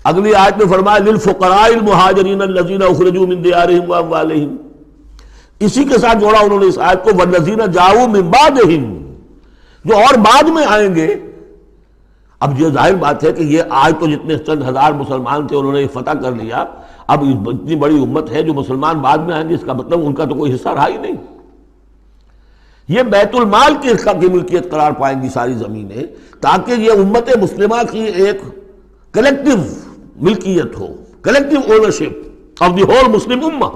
اگلی آیت میں فرمایا للفقراء المہاجرین الذین اخرجوا من دیارہم واموالہم، اسی کے ساتھ جوڑا انہوں نے اس آیت کو والذین جاؤوا من بعدہم، جو اور بعد میں آئیں گے۔ اب یہ ظاہر بات ہے کہ یہ آج تو جتنے چند ہزار مسلمان تھے انہوں نے فتح کر لیا، اب اتنی بڑی امت ہے جو مسلمان بعد میں آئیں گے، اس کا مطلب ان کا تو کوئی حصہ رہا ہی نہیں۔ یہ بیت المال کی ملکیت قرار پائیں گی ساری زمینیں، تاکہ یہ امت مسلمہ کی ایک کلیکٹیو ملکیت ہو، collective ownership of the whole Muslim امہ۔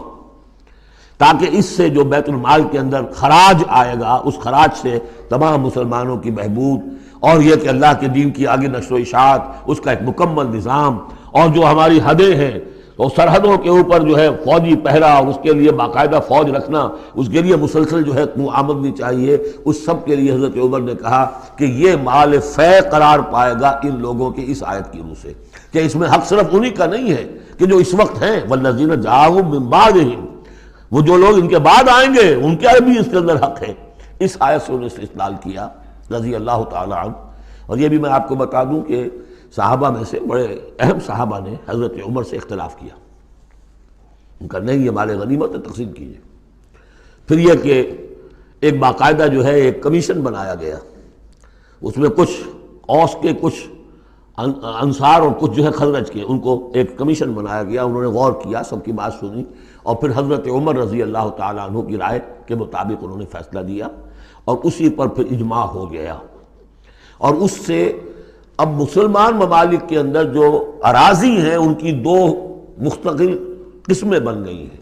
تاکہ اس سے جو بیت المال کے اندر خراج آئے گا اس خراج سے تمام مسلمانوں کی بہبود، اور یہ کہ اللہ کے دین کی آگے نشر و اشاعت، اس کا ایک مکمل نظام، اور جو ہماری حدیں ہیں تو سرحدوں کے اوپر جو ہے فوجی پہرا، اور اس کے لیے باقاعدہ فوج رکھنا، اس کے لیے مسلسل جو ہے آمدنی چاہیے، اس سب کے لیے حضرت عمر نے کہا کہ یہ مال فے قرار پائے گا ان لوگوں کی اس آیت کی روح سے، کہ اس میں حق صرف انہی کا نہیں ہے کہ جو اس وقت ہیں، والذین جاءوا من بعدہم، وہ جو لوگ ان کے بعد آئیں گے ان کے بھی اس کے اندر حق ہے۔ اس آیت سے انہیں استدلال کیا رضی اللہ تعالی عنہ۔ اور یہ بھی میں آپ کو بتا دوں کہ صحابہ میں سے بڑے اہم صحابہ نے حضرت عمر سے اختلاف کیا، ان کا نہیں یہ مال غنیمت ہے تقسیم کیجیے۔ پھر یہ کہ ایک باقاعدہ جو ہے ایک کمیشن بنایا گیا، اس میں کچھ اوس کے، کچھ انصار اور کچھ جو ہے خزرج کے، ان کو ایک کمیشن بنایا گیا، انہوں نے غور کیا، سب کی بات سنی، اور پھر حضرت عمر رضی اللہ تعالیٰ عنہ کی رائے کے مطابق انہوں نے فیصلہ دیا، اور اسی پر پھر اجماع ہو گیا۔ اور اس سے اب مسلمان ممالک کے اندر جو اراضی ہیں ان کی دو مستقل قسمیں بن گئی ہیں،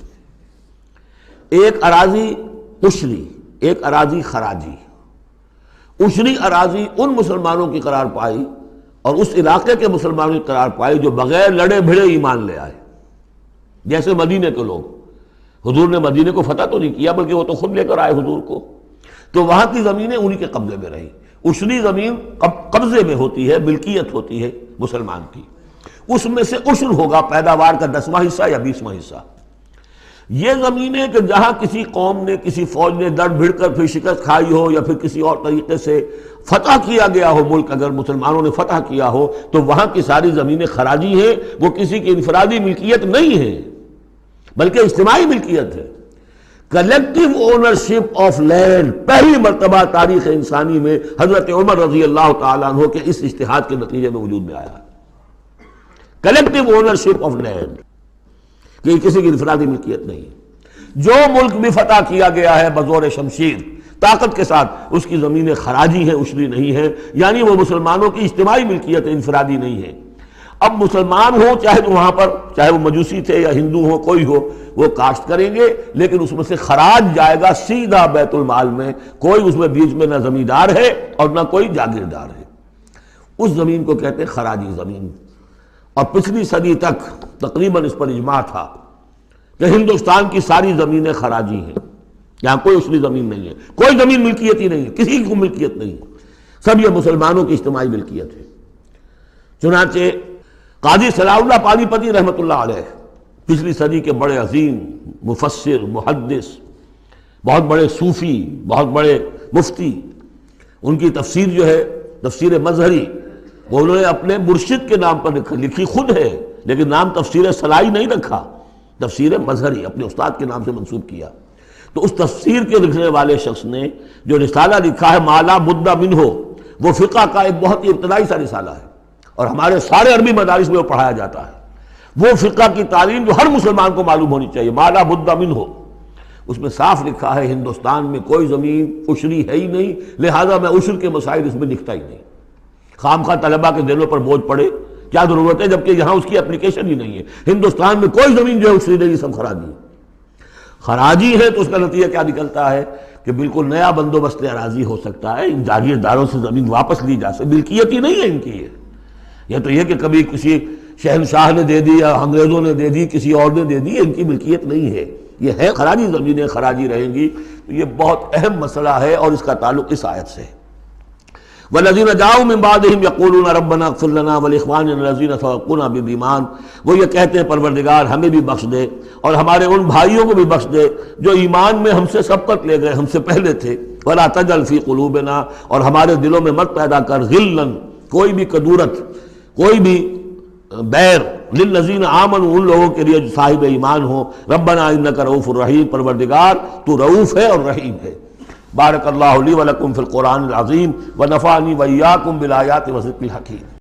ایک اراضی عشری، ایک اراضی خراجی۔ عشری اراضی ان مسلمانوں کی قرار پائی اور اس علاقے کے مسلمانوں کی قرار پائی جو بغیر لڑے بھڑے ایمان لے آئے، جیسے مدینے کے لوگ۔ حضور نے مدینے کو فتح تو نہیں کیا بلکہ وہ تو خود لے کر آئے حضور کو، تو وہاں کی زمینیں انہی کے قبضے میں رہیں۔ عشری زمین قبضے میں ہوتی ہے، ملکیت ہوتی ہے مسلمان کی، اس میں سے عشر ہوگا پیداوار کا 10واں حصہ یا 20واں حصہ۔ یہ زمینیں کہ جہاں کسی قوم نے، کسی فوج نے لڑ بھڑ کر پھر شکست کھائی ہو یا پھر کسی اور طریقے سے فتح کیا گیا ہو ملک، اگر مسلمانوں نے فتح کیا ہو تو وہاں کی ساری زمینیں خراجی ہیں، وہ کسی کی انفرادی ملکیت نہیں ہے بلکہ اجتماعی ملکیت ہے۔ کلیکٹیو اونرشپ آف لینڈ پہلی مرتبہ تاریخ انسانی میں حضرت عمر رضی اللہ تعالیٰ عنہ کے اس اجتہاد کے نتیجے میں وجود میں آیا۔ کلیکٹیو اونرشپ آف لینڈ، کہ یہ کسی کی انفرادی ملکیت نہیں۔ جو ملک بھی فتح کیا گیا ہے بزور شمشیر طاقت کے ساتھ، اس کی زمینیں خراجی ہیں، عشری نہیں ہیں، یعنی وہ مسلمانوں کی اجتماعی ملکیت ہے، انفرادی نہیں ہے۔ اب مسلمان ہو چاہے تو وہاں پر، چاہے وہ مجوسی تھے یا ہندو ہو، کوئی ہو، وہ کاشت کریں گے، لیکن اس میں سے خراج جائے گا سیدھا بیت المال میں، کوئی اس میں بیچ میں نہ زمیندار ہے اور نہ کوئی جاگیردار ہے۔ اس زمین کو کہتے ہیں خراجی زمین۔ اور پچھلی صدی تک تقریباً اس پر اجماع تھا کہ ہندوستان کی ساری زمینیں خراجی ہیں، یہاں کوئی عشری زمین نہیں ہے، کوئی زمین ملکیت ہی نہیں ہے، کسی کو ملکیت نہیں ہے، سب یہ مسلمانوں کی اجتماعی ملکیت ہے۔ چنانچہ قاضی صلاح اللہ پانی پتی رحمۃ اللہ علیہ، پچھلی صدی کے بڑے عظیم مفسر، محدث، بہت بڑے صوفی، بہت بڑے مفتی، ان کی تفسیر جو ہے تفسیر مظہری، وہ انہوں نے اپنے مرشد کے نام پر لکھی خود ہے، لیکن نام تفسیر صلاحی نہیں رکھا، تفسیر مظہری اپنے استاد کے نام سے منسوب کیا۔ تو اس تفسیر کے لکھنے والے شخص نے جو رسالہ لکھا ہے مالا بدہ منہ، وہ فقہ کا ایک بہت ہی ابتدائی سا رسالہ ہے، اور ہمارے سارے عربی مدارس میں وہ پڑھایا جاتا ہے۔ وہ فقہ کی تعلیم جو ہر مسلمان کو معلوم ہونی چاہیے، مالا بدہ منہ، اس میں صاف لکھا ہے ہندوستان میں کوئی زمین عشری ہے ہی نہیں، لہذا میں عشر کے مسائل اس میں لکھتا ہی نہیں۔ خام خواہ طلبہ کے دلوں پر بوجھ پڑے، کیا ضرورت ہے، جبکہ یہاں اس کی اپلیکیشن ہی نہیں ہے۔ ہندوستان میں کوئی زمین جو ہے عشری نہیں، سب خراجی ہے۔ خراجی ہے تو اس کا نتیجہ کیا نکلتا ہے کہ بالکل نیا بندوبست اراضی ہو سکتا ہے، ان جاگیرداروں سے زمین واپس لی جا سکتی، ملکیت ہی نہیں ہے ان کی۔ یہ تو یہ کہ کبھی کسی شہنشاہ نے دے دی یا انگریزوں نے دے دی، کسی اور نے دے دی، ان کی ملکیت نہیں ہے، یہ ہے خراجی زمینیں، خراجی رہیں گی۔ تو یہ بہت اہم مسئلہ ہے اور اس کا تعلق اس آیت سے ہے۔ والذین جاؤوا من بعدہم یقولون ربنا اغفر لنا ولاخواننا الذین سبقونا بالایمان، وہ یہ کہتے ہیں پروردگار ہمیں بھی بخش دے اور ہمارے ان بھائیوں کو بھی بخش دے جو ایمان میں ہم سے سبقت لے گئے، ہم سے پہلے تھے۔ ولا تجعل فی قلوبنا، اور ہمارے دلوں میں مت پیدا کر غلا، کوئی بھی کدورت، کوئی بھی بیر، للذین آمنوا، ان لوگوں کے لیے جو صاحب ایمان ہو۔ ربنا انک رؤوف الرحیم، پروردگار تو رؤوف ہے اور رحیم ہے۔ بارک اللہ لی ولکم فی القرآن العظیم ونفعنی وإیاکم بالآیات والذکر الحکیم۔